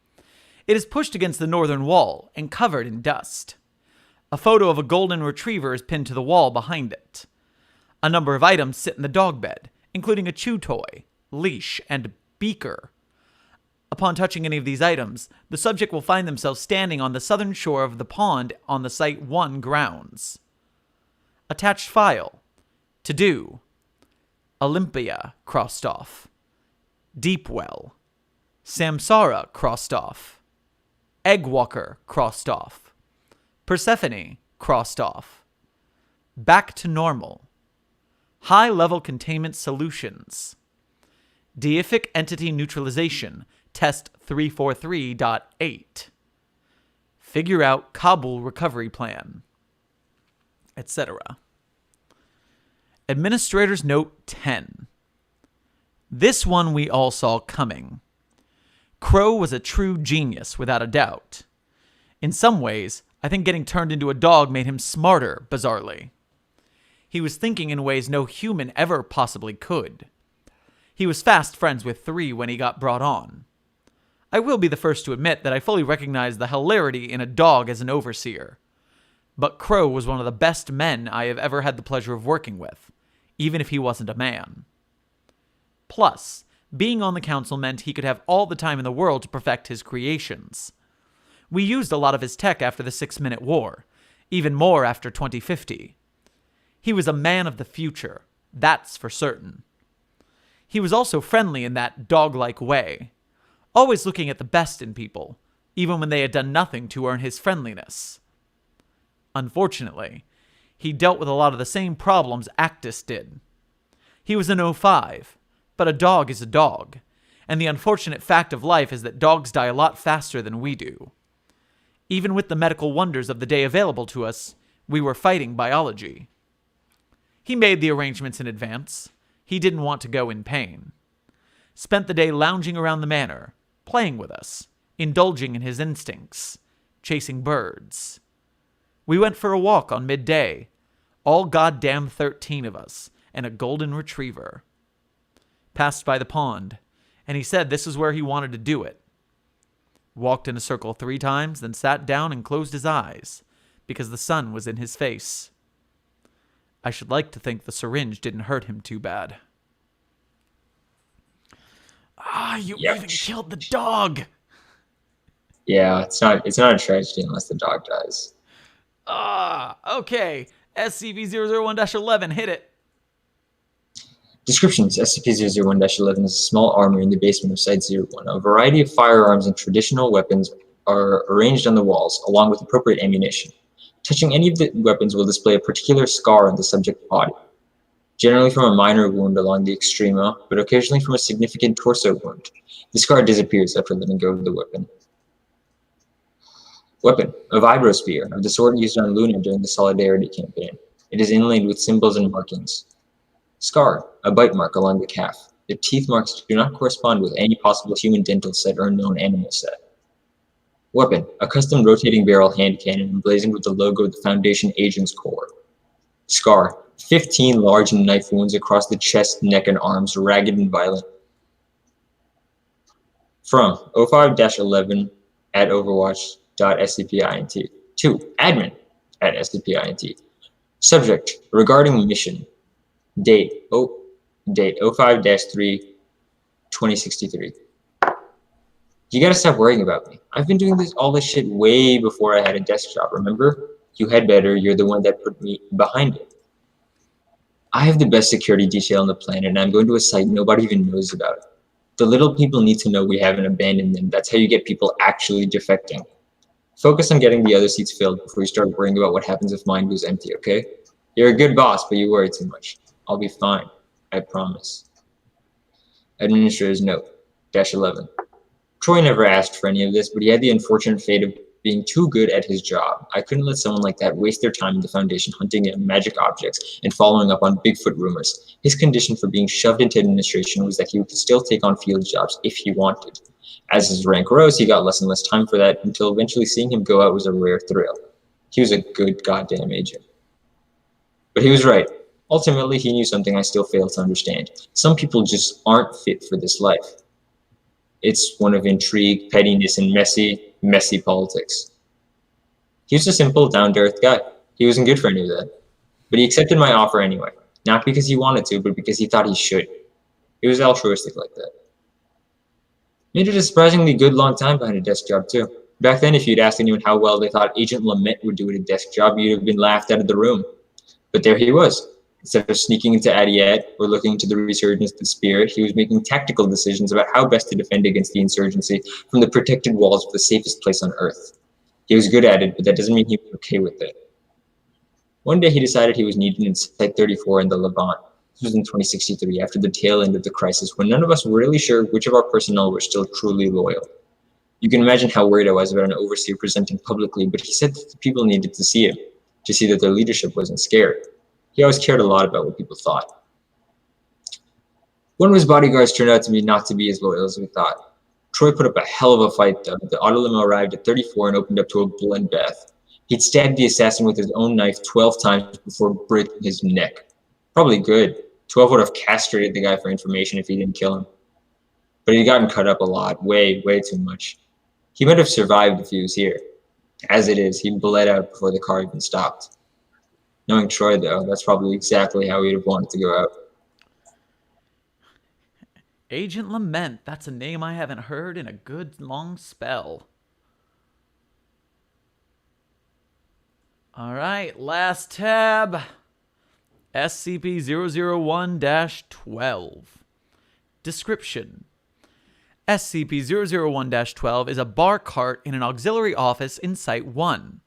It is pushed against the northern wall and covered in dust. A photo of a golden retriever is pinned to the wall behind it. A number of items sit in the dog bed, including a chew toy, leash, and beaker. Upon touching any of these items, the subject will find themselves standing on the southern shore of the pond on the Site 1 grounds. Attached file. To do. Olympia crossed off. Deepwell. Samsara crossed off. Eggwalker crossed off. Persephone crossed off. Back to normal. High-level containment solutions. Deific entity neutralization, test 343.8. Figure out Kabul recovery plan, etc. Administrator's Note 10. This one we all saw coming. Crow was a true genius, without a doubt. In some ways, I think getting turned into a dog made him smarter, bizarrely. He was thinking in ways no human ever possibly could. He was fast friends with 3 when he got brought on. I will be the first to admit that I fully recognize the hilarity in a dog as an overseer. But Crow was one of the best men I have ever had the pleasure of working with, even if he wasn't a man. Plus, being on the council meant he could have all the time in the world to perfect his creations. We used a lot of his tech after the 6-Minute War, even more after 2050. He was a man of the future, that's for certain. He was also friendly in that dog-like way, always looking at the best in people, even when they had done nothing to earn his friendliness. Unfortunately, he dealt with a lot of the same problems Actus did. He was an 05, but a dog is a dog, and the unfortunate fact of life is that dogs die a lot faster than we do. Even with the medical wonders of the day available to us, we were fighting biology. He made the arrangements in advance. He didn't want to go in pain. Spent the day lounging around the manor, playing with us, indulging in his instincts, chasing birds. We went for a walk on midday, all goddamn 13 of us, and a golden retriever. Passed by the pond, and he said this is where he wanted to do it. Walked in a circle 3 times, then sat down and closed his eyes, because the sun was in his face. I should like to think the syringe didn't hurt him too bad. You even killed the dog! Yeah, it's not a tragedy unless the dog dies. Okay. SCP-001-11, hit it. Descriptions: SCP-001-11 is a small armory in the basement of Site-01. A variety of firearms and traditional weapons are arranged on the walls, along with appropriate ammunition. Touching any of the weapons will display a particular scar on the subject's body, generally from a minor wound along the extrema, but occasionally from a significant torso wound. The scar disappears after letting go of the weapon. Weapon: a vibrosphere, of the sort used on Luna during the Solidarity campaign. It is inlaid with symbols and markings. Scar: a bite mark along the calf. The teeth marks do not correspond with any possible human dental set or known animal set. Weapon: a custom rotating barrel hand cannon emblazoned with the logo of the Foundation Agents Corps. Scar: 15 large knife wounds across the chest, neck, and arms, ragged and violent. From 05-11 at overwatch.scpint. To admin at scpint. Subject: regarding mission. Date 05-3 2063. You gotta stop worrying about me. I've been doing all this shit way before I had a desk job, remember? You had better, you're the one that put me behind it. I have the best security detail on the planet, and I'm going to a site nobody even knows about. The little people need to know we haven't abandoned them. That's how you get people actually defecting. Focus on getting the other seats filled before you start worrying about what happens if mine goes empty, okay? You're a good boss, but you worry too much. I'll be fine. I promise. Administrator's Note, -11. Troy never asked for any of this, but he had the unfortunate fate of being too good at his job. I couldn't let someone like that waste their time in the Foundation hunting down magic objects and following up on Bigfoot rumors. His condition for being shoved into administration was that he would still take on field jobs if he wanted. As his rank rose, he got less and less time for that, until eventually seeing him go out was a rare thrill. He was a good goddamn agent. But he was right. Ultimately, he knew something I still fail to understand. Some people just aren't fit for this life. It's one of intrigue, pettiness, and messy politics. He was a simple, down-to-earth guy. He wasn't good for any of that. But he accepted my offer anyway. Not because he wanted to, but because he thought he should. He was altruistic like that. Made it a surprisingly good long time behind a desk job, too. Back then, if you'd asked anyone how well they thought Agent Lament would do at a desk job, you'd have been laughed out of the room. But there he was. Instead of sneaking into Adiet or looking into the resurgence of the spirit, he was making tactical decisions about how best to defend against the insurgency from the protected walls of the safest place on Earth. He was good at it, but that doesn't mean he was okay with it. One day he decided he was needed in Site 34 in the Levant. This was in 2063, after the tail end of the crisis, when none of us were really sure which of our personnel were still truly loyal. You can imagine how worried I was about an overseer presenting publicly, but he said that the people needed to see him, to see that their leadership wasn't scared. He always cared a lot about what people thought. One of his bodyguards turned out to be not to be as loyal as we thought. Troy put up a hell of a fight, though. The auto limo arrived at 34 and opened up to a bloodbath. He'd stabbed the assassin with his own knife 12 times before breaking his neck. Probably good. 12 would have castrated the guy for information if he didn't kill him. But he'd gotten cut up a lot, way too much. He might have survived if he was here. As it is, he bled out before the car even stopped. Knowing Troy, though, that's probably exactly how he'd have wanted to go out. Agent Lament. That's a name I haven't heard in a good long spell. All right, last tab. SCP-001-12. Description. SCP-001-12 is a bar cart in an auxiliary office in Site 1.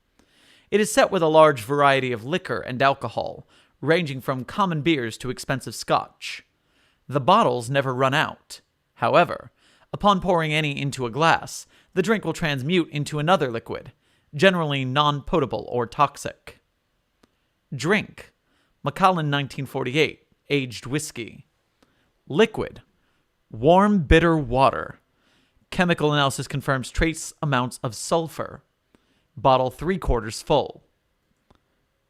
It is set with a large variety of liquor and alcohol, ranging from common beers to expensive scotch. The bottles never run out. However, upon pouring any into a glass, the drink will transmute into another liquid, generally non-potable or toxic. Drink. Macallan 1948, aged whiskey. Liquid. Warm, bitter water. Chemical analysis confirms trace amounts of sulfur. Bottle 3/4 full.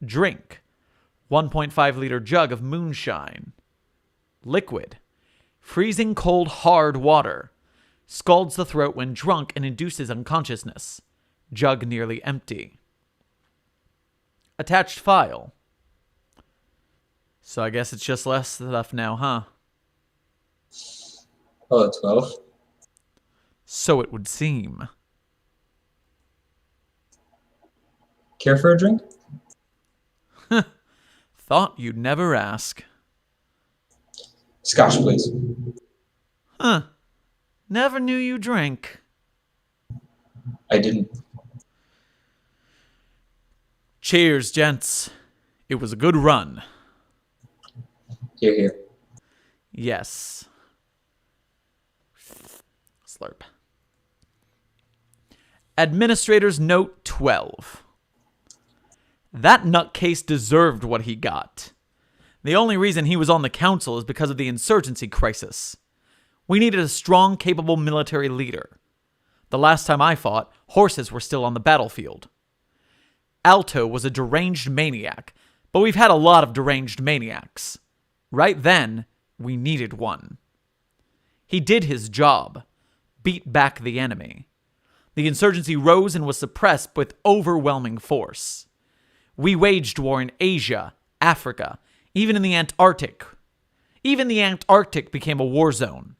Drink. 1.5 liter jug of moonshine. Liquid. Freezing cold hard water. Scalds the throat when drunk and induces unconsciousness. Jug nearly empty. Attached file. So I guess it's just less stuff now, huh? Oh, 12. So it would seem. Care for a drink? Thought you'd never ask. Scotch, please. Huh. Never knew you drank. I didn't. Cheers, gents. It was a good run. Here, here. Yes. Slurp. Administrator's Note 12. That nutcase deserved what he got. The only reason he was on the council is because of the insurgency crisis. We needed a strong, capable military leader. The last time I fought, horses were still on the battlefield. Alto was a deranged maniac, but we've had a lot of deranged maniacs. Right then, we needed one. He did his job, beat back the enemy. The insurgency rose and was suppressed with overwhelming force. We waged war in Asia, Africa, even in the Antarctic. Even the Antarctic became a war zone.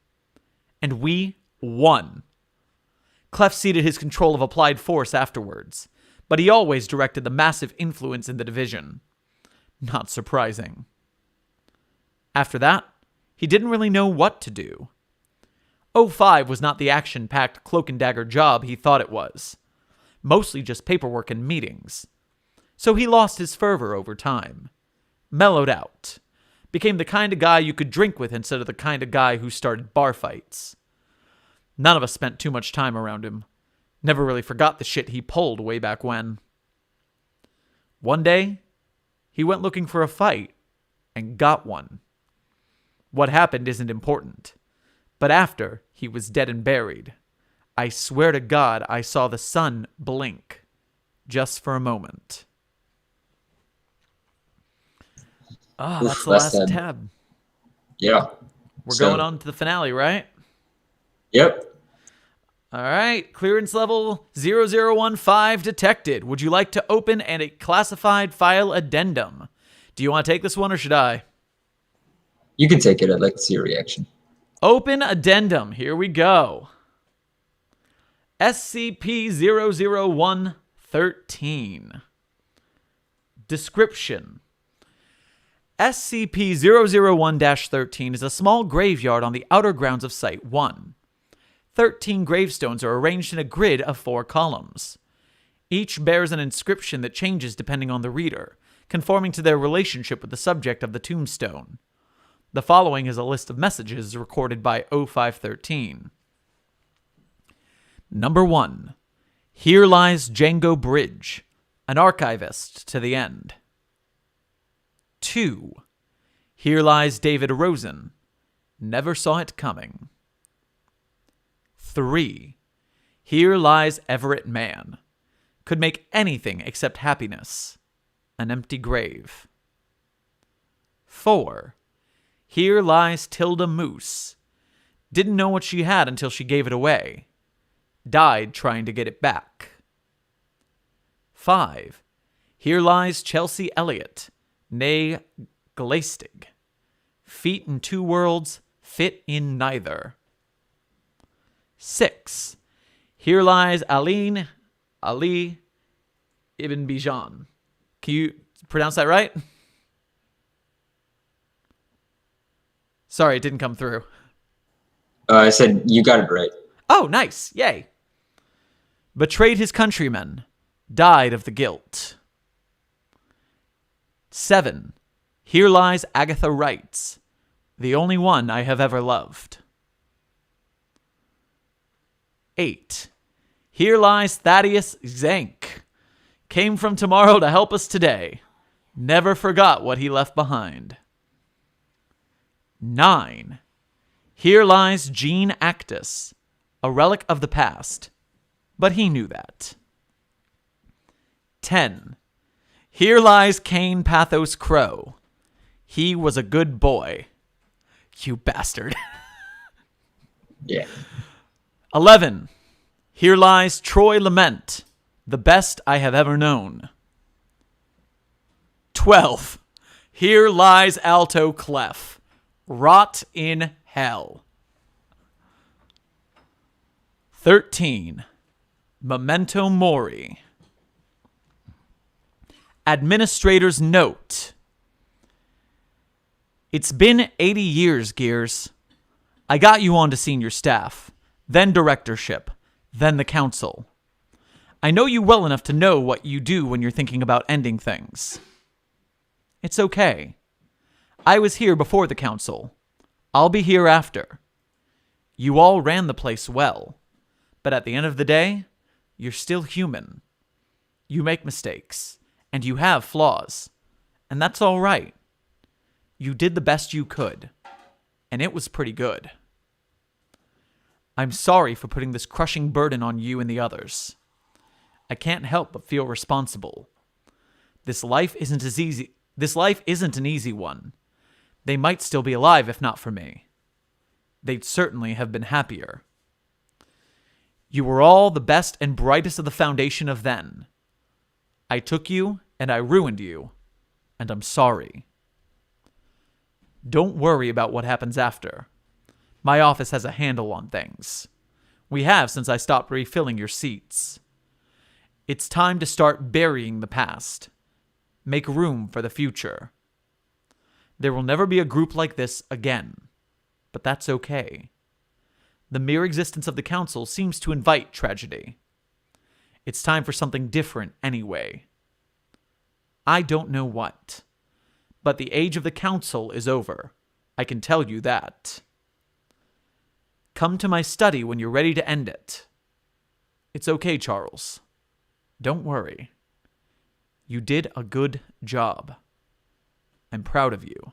And we won. Clef ceded his control of applied force afterwards, but he always directed the massive influence in the division. Not surprising. After that, he didn't really know what to do. 05 was not the action-packed cloak and dagger job he thought it was. Mostly just paperwork and meetings. So he lost his fervor over time. Mellowed out. Became the kind of guy you could drink with instead of the kind of guy who started bar fights. None of us spent too much time around him. Never really forgot the shit he pulled way back when. One day, he went looking for a fight and got one. What happened isn't important. But after, he was dead and buried. I swear to God I saw the sun blink. Just for a moment. Ah, that's the last tab. Yeah. We're going on to the finale, right? Yep. All right. Clearance level 0015 detected. Would you like to open a classified file addendum? Do you want to take this one or should I? You can take it. I'd like to see your reaction. Open addendum. Here we go. SCP-001-13. Description. SCP-001-13 is a small graveyard on the outer grounds of Site 1. 13 gravestones are arranged in a grid of 4 columns. Each bears an inscription that changes depending on the reader, conforming to their relationship with the subject of the tombstone. The following is a list of messages recorded by 0513. Number 1. Here lies Django Bridge, an archivist to the end. 2. Here lies David Rosen. Never saw it coming. 3. Here lies Everett Mann. Could make anything except happiness. An empty grave. 4. Here lies Tilda Moose. Didn't know what she had until she gave it away. Died trying to get it back. 5. Here lies Chelsea Elliott, née Glastig. Feet in 2 worlds, fit in neither. 6. Here lies Ali Ibn Bijan. Can you pronounce that right? Sorry, it didn't come through. I said you got it right. Oh, nice. Yay. Betrayed his countrymen. Died of the guilt. 7. Here lies Agatha Wrights. The only one I have ever loved. 8. Here lies Thaddeus Zank. Came from tomorrow to help us today. Never forgot what he left behind. 9. Here lies Gene Actus, a relic of the past, but he knew that. 10. Here lies Cain Pathos Crow. He was a good boy. You bastard. Yeah. 11. Here lies Troy Lament, the best I have ever known. 12. Here lies Alto Clef. Rot in hell. 13. Memento Mori. Administrator's note. It's been 80 years, Gears. I got you onto senior staff, then directorship, then the council. I know you well enough to know what you do when you're thinking about ending things. It's okay. I was here before the council. I'll be here after. You all ran the place well, but at the end of the day, you're still human. You make mistakes, and you have flaws, and that's all right. You did the best you could, and it was pretty good. I'm sorry for putting this crushing burden on you and the others. I can't help but feel responsible. This life isn't an easy one. They might still be alive if not for me. They'd certainly have been happier. You were all the best and brightest of the foundation of then. I took you and I ruined you, and I'm sorry. Don't worry about what happens after. My office has a handle on things. We have since I stopped refilling your seats. It's time to start burying the past. Make room for the future. There will never be a group like this again, but that's okay. The mere existence of the council seems to invite tragedy. It's time for something different anyway. I don't know what, but the age of the council is over. I can tell you that. Come to my study when you're ready to end it. It's okay, Charles. Don't worry. You did a good job. I'm proud of you.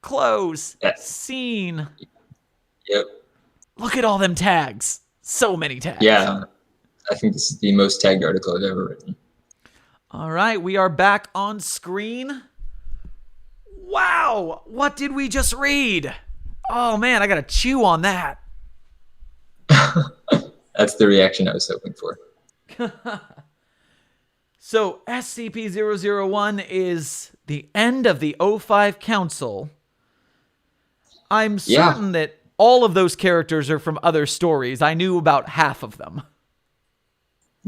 Close. Scene. Yep. Look at all them tags. So many tags. Yeah. I think this is the most tagged article I've ever written. All right, we are back on screen. Wow, what did we just read? Oh man, I gotta chew on that. That's the reaction I was hoping for. So SCP-001 is the end of the O5 Council. I'm certain that all of those characters are from other stories. I knew about half of them.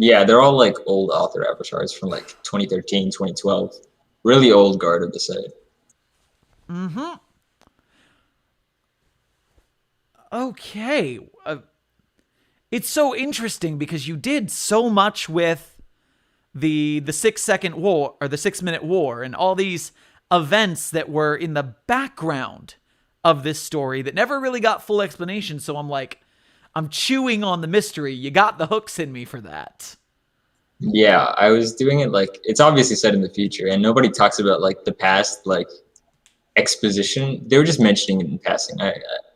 Yeah, they're all like old author avatars from like 2013, 2012. Really old guard of the site. Mm-hmm. Okay. It's so interesting because you did so much with the 6 second war or the 6 minute war and all these events that were in the background of this story that never really got full explanation. So I'm like, I'm chewing on the mystery. You got the hooks in me for that. Yeah, I was doing it like it's obviously set in the future, and nobody talks about like the past, like exposition. They were just mentioning it in passing.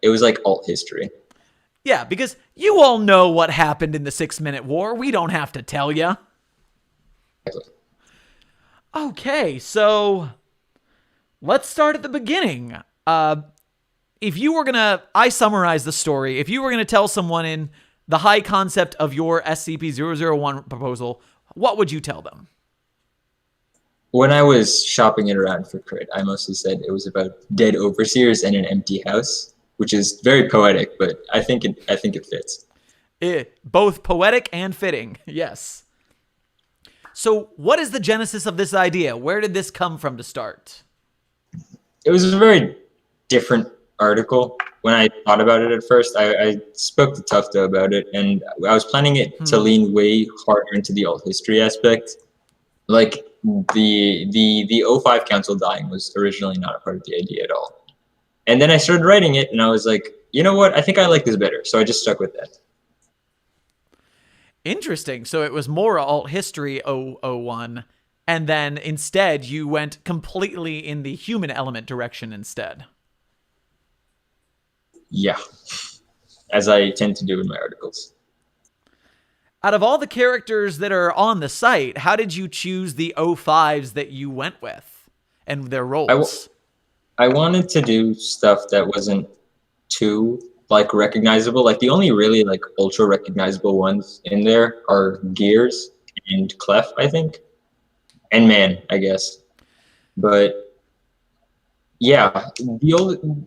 It was like alt history. Yeah, because you all know what happened in the 6 minute war. We don't have to tell you. Okay, so let's start at the beginning. If you were gonna, I summarize the story. If you were gonna tell someone in the high concept of your SCP-001 proposal, what would you tell them? When I was shopping it around for crit, I mostly said it was about dead overseers and an empty house, which is very poetic, but I think it fits. Both poetic and fitting, yes. So, what is the genesis of this idea? Where did this come from to start? It was a very different article. When I thought about it at first, I spoke to Tufta about it, and I was planning it to lean way harder into the alt history aspect. Like the O5 council dying was originally not a part of the idea at all. And then I started writing it, and I was like, you know what? I think I like this better. So I just stuck with that. Interesting. So it was more alt history 001, and then instead you went completely in the human element direction instead. Yeah, as I tend to do in my articles. Out of all the characters that are on the site, how did you choose the O5s that you went with and their roles? I wanted to do stuff that wasn't too like recognizable. Like the only really like ultra recognizable ones in there are Gears and Clef, I think, and Man, I guess. But yeah,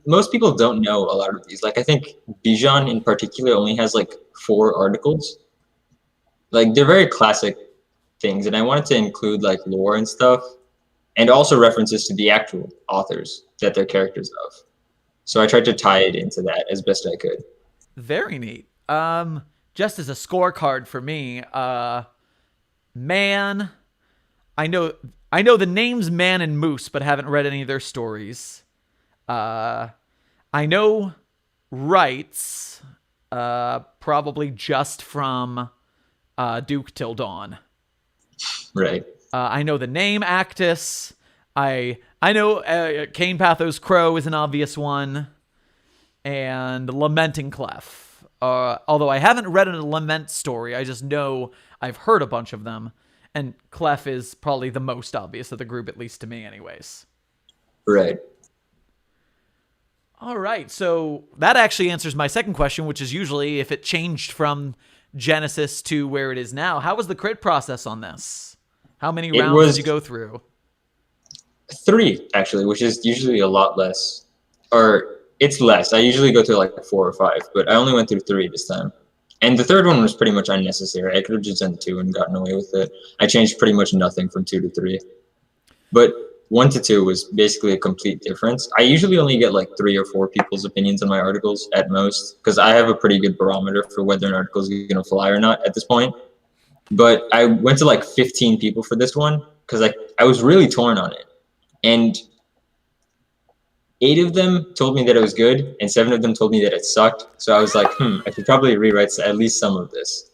most people don't know a lot of these. Like I think Bijan in particular only has like 4 articles. Like they're very classic things, and I wanted to include like lore and stuff, and also references to the actual authors that they're characters of. So I tried to tie it into that as best I could. Very neat. Just as a scorecard for me, Man, I know the names Man and Moose, but haven't read any of their stories. I know Rights, probably just from Duke Till Dawn. Right. I know the name Actus. I know Cain Pathos Crow is an obvious one, and Lamenting Clef. Although I haven't read a Lament story, I just know I've heard a bunch of them, and Clef is probably the most obvious of the group, at least to me anyways. Right. All right, so that actually answers my second question, which is usually if it changed from Genesis to where it is now. How was the crit process on this? How many rounds did you go through? 3, actually, which is usually a lot less. Or it's less. I usually go through like 4 or 5, but I only went through 3 this time. And the third one was pretty much unnecessary. I could have just done 2 and gotten away with it. I changed pretty much nothing from 2 to 3. But 1 to 2 was basically a complete difference. I usually only get like 3 or 4 people's opinions on my articles at most, because I have a pretty good barometer for whether an article is going to fly or not at this point. But I went to like 15 people for this one because I was really torn on it. And 8 of them told me that it was good, and 7 of them told me that it sucked. So I was like, I should probably rewrite at least some of this.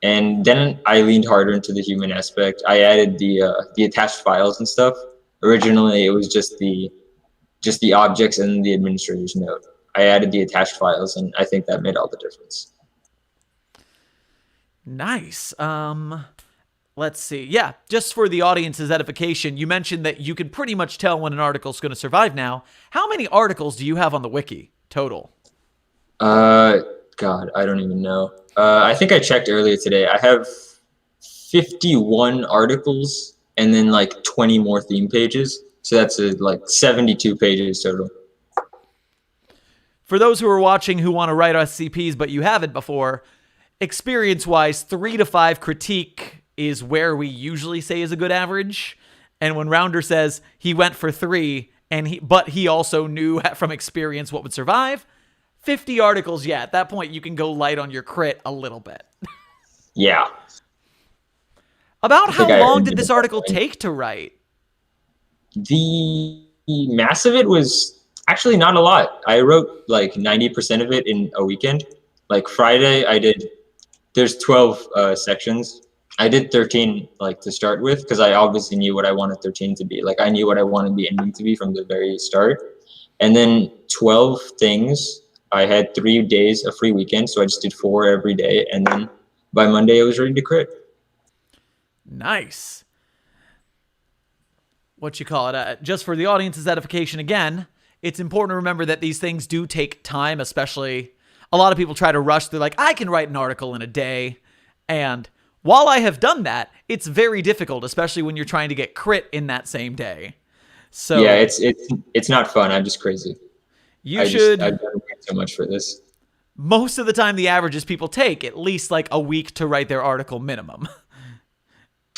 And then I leaned harder into the human aspect. I added the attached files and stuff. Originally, it was just the objects and the administrator's note. I added the attached files, and I think that made all the difference. Nice. Let's see. Yeah, just for the audience's edification, you mentioned that you can pretty much tell when an article's going to survive now. How many articles do you have on the wiki total? God, I don't even know. I think I checked earlier today. I have 51 articles and then like 20 more theme pages. So that's like 72 pages total. For those who are watching who want to write SCPs but you haven't before, experience-wise, 3 to 5 critique is where we usually say is a good average. And when Rounder says he went for 3, but he also knew from experience what would survive, 50 articles, yeah, at that point you can go light on your crit a little bit. Yeah. About how long did this article take to write? The mass of it was actually not a lot. I wrote like 90% of it in a weekend. Like Friday, there's 12 sections. I did 13 like to start with because I obviously knew what I wanted 13 to be. Like I knew what I wanted the ending to be from the very start. And then 12 things. I had 3 days of free weekend, so I just did 4 every day. And then by Monday, I was ready to crit. Nice. What you call it? Just for the audience's edification again, it's important to remember that these things do take time, especially a lot of people try to rush. They're like, I can write an article in a day. And while I have done that, it's very difficult, especially when you're trying to get crit in that same day. So yeah, it's not fun. I'm just crazy. I've done way too much for this. Most of the time, the averages people take at least like a week to write their article minimum.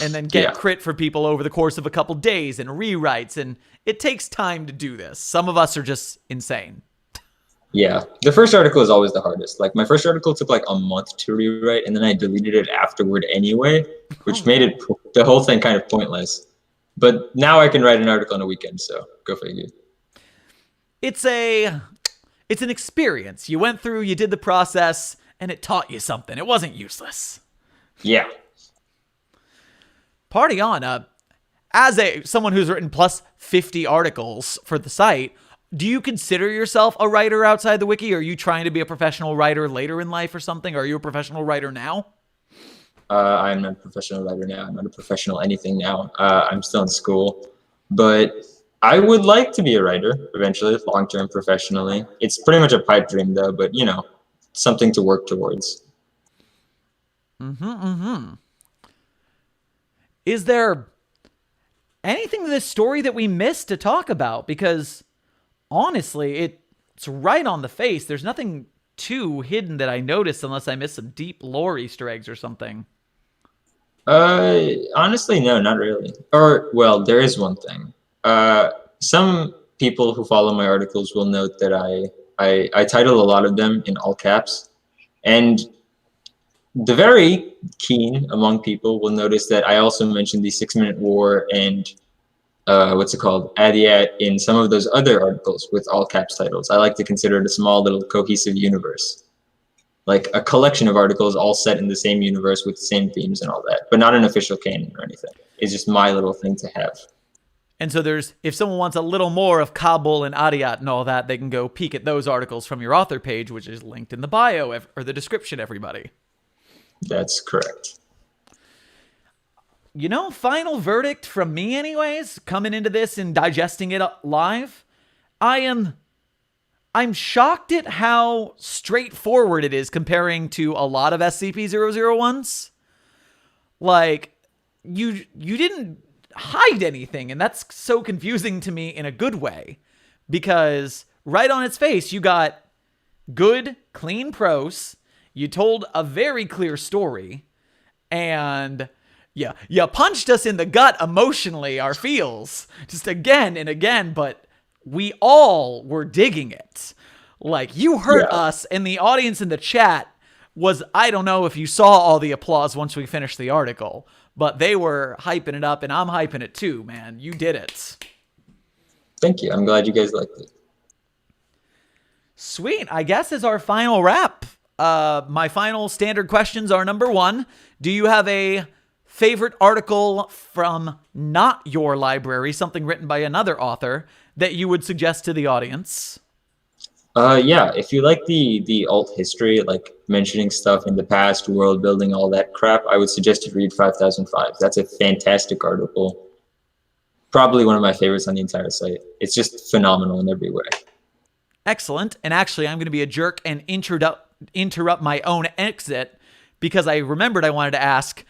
And then get crit for people over the course of a couple days and rewrites. And it takes time to do this. Some of us are just insane. Yeah. The first article is always the hardest. Like my first article took like a month to rewrite and then I deleted it afterward anyway, which made the whole thing kind of pointless. But now I can write an article in a weekend. So go figure. It's an experience. You went through, you did the process, and it taught you something. It wasn't useless. Yeah. Party on. As someone who's written plus 50 articles for the site, do you consider yourself a writer outside the wiki? Are you trying to be a professional writer later in life or something? Are you a professional writer now? I'm not a professional writer now. I'm not a professional anything now. I'm still in school. But I would like to be a writer eventually, long-term professionally. It's pretty much a pipe dream though, but you know, something to work towards. Is there anything in this story that we missed to talk about? Because honestly, it's right on the face. There's nothing too hidden that I noticed unless I missed some deep lore Easter eggs or something. Honestly, no, not really. Or, well, there is one thing. Some people who follow my articles will note that I title a lot of them in all caps. And the very keen among people will notice that I also mentioned the 6-Minute War and Adiat in some of those other articles with all caps titles. I like to consider it a small little cohesive universe. Like a collection of articles all set in the same universe with the same themes and all that, but not an official canon or anything. It's just my little thing to have. And so if someone wants a little more of Kabul and Adiat and all that, they can go peek at those articles from your author page, which is linked in the bio or the description, everybody. That's correct. You know, final verdict from me anyways, coming into this and digesting it live, I'm shocked at how straightforward it is comparing to a lot of SCP-001s. Like, you didn't hide anything, and that's so confusing to me in a good way. Because right on its face, you got good, clean prose, you told a very clear story, and yeah, you punched us in the gut emotionally, our feels, just again and again, but we all were digging it. Like, you hurt us, and the audience in the chat was, I don't know if you saw all the applause once we finished the article, but they were hyping it up, and I'm hyping it too, man. You did it. Thank you. I'm glad you guys liked it. Sweet. I guess as our final wrap, my final standard questions are: number 1, do you have a favorite article from not your library, something written by another author, that you would suggest to the audience? Yeah, if you like the alt history, like mentioning stuff in the past, world building, all that crap, I would suggest you read 5005. That's a fantastic article. Probably one of my favorites on the entire site. It's just phenomenal in every way. Excellent. And actually, I'm going to be a jerk and interrupt my own exit because I remembered I wanted to ask,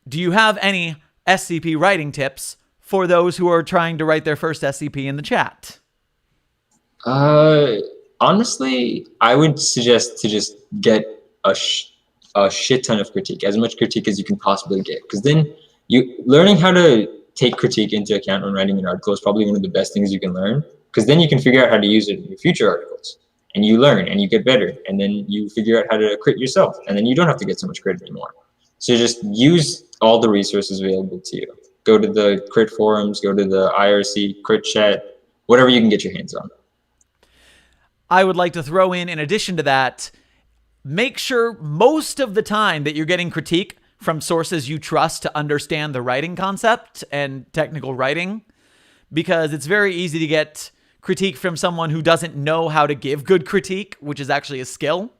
do you have any SCP writing tips for those who are trying to write their first SCP in the chat? Honestly, I would suggest to just get a shit ton of critique, as much critique as you can possibly get. Because then learning how to take critique into account when writing an article is probably one of the best things you can learn. Because then you can figure out how to use it in your future articles, and you learn and you get better, and then you figure out how to crit yourself, and then you don't have to get so much crit anymore. So just use all the resources available to you. Go to the crit forums, go to the IRC crit chat, whatever you can get your hands on. I would like to throw in addition to that, make sure most of the time that you're getting critique from sources you trust to understand the writing concept and technical writing, because it's very easy to get critique from someone who doesn't know how to give good critique, which is actually a skill.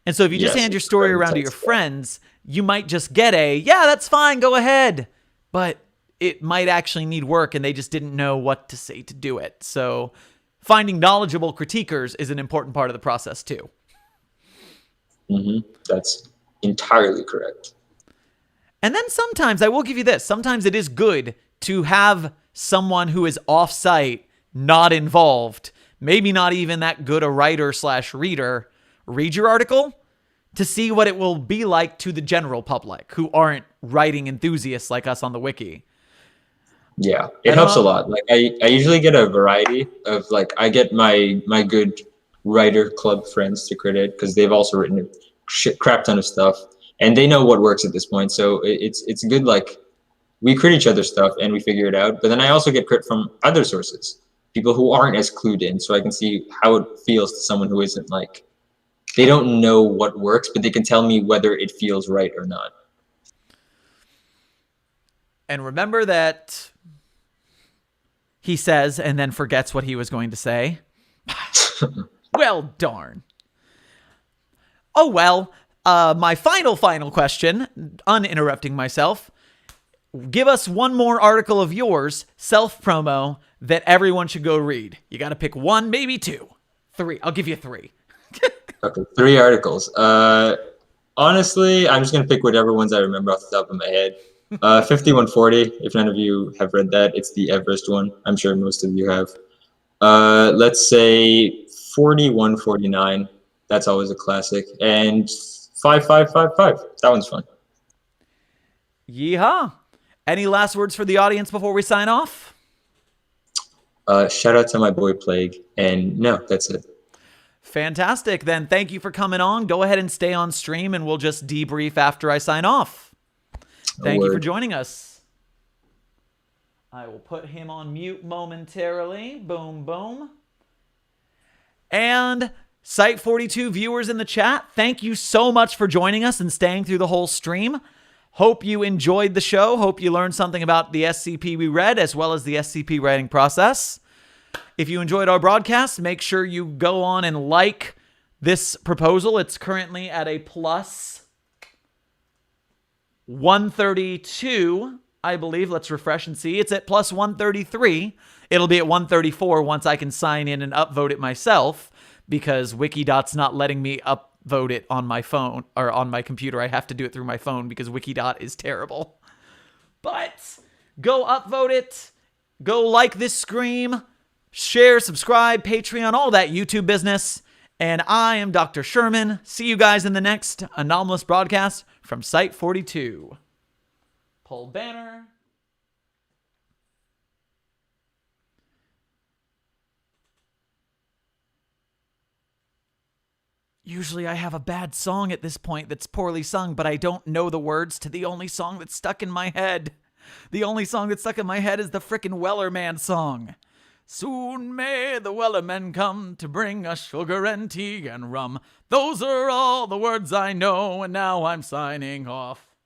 And so if you just hand your story around to your friends, you might just get yeah, that's fine, go ahead. But it might actually need work and they just didn't know what to say to do it. So finding knowledgeable critiquers is an important part of the process too. That's entirely correct. And then sometimes, I will give you this, sometimes it is good to have someone who is off-site, not involved, maybe not even that good a writer/reader, read your article to see what it will be like to the general public who aren't writing enthusiasts like us on the wiki. Yeah, it helps a lot. Like I usually get a variety of, like, I get my good writer club friends to credit because they've also written a crap ton of stuff and they know what works at this point. So it's good. Like, we crit each other's stuff and we figure it out. But then I also get crit from other sources, people who aren't as clued in, so I can see how it feels to someone who isn't, like, they don't know what works, but they can tell me whether it feels right or not. And remember that he says and then forgets what he was going to say. Well, darn. Oh, well. My final question, uninterrupting myself. Give us one more article of yours, self-promo, that everyone should go read. You got to pick one, maybe two. 3. I'll give you 3. Okay, 3 articles. Honestly, I'm just going to pick whatever ones I remember off the top of my head. 5140, if none of you have read that, it's the Everest one. I'm sure most of you have. Let's say 4149. That's always a classic. And 5555. That one's fun. Yeehaw. Any last words for the audience before we sign off? Shout out to my boy Plague. And no, that's it. Fantastic. Then thank you for coming on. Go ahead and stay on stream and we'll just debrief after I sign off. Thank you for joining us. I will put him on mute momentarily. Boom, boom. And Site42 viewers in the chat, thank you so much for joining us and staying through the whole stream. Hope you enjoyed the show. Hope you learned something about the SCP we read as well as the SCP writing process. If you enjoyed our broadcast, make sure you go on and like this proposal. It's currently at a plus 132, I believe. Let's refresh and see. It's at plus 133. It'll be at 134 once I can sign in and upvote it myself, because Wikidot's not letting me upvote it on my phone or on my computer. I have to do it through my phone because Wikidot is terrible. But go upvote it. Go like this stream. Share, subscribe, Patreon, all that YouTube business. And I am Dr. Sherman. See you guys in the next anomalous broadcast from Site42. Pull banner. Usually I have a bad song at this point that's poorly sung, but I don't know the words to the only song that's stuck in my head. The only song that's stuck in my head is the frickin' Wellerman song. Soon may the Wellerman come to bring us sugar and tea and rum. Those are all the words I know, and now I'm signing off.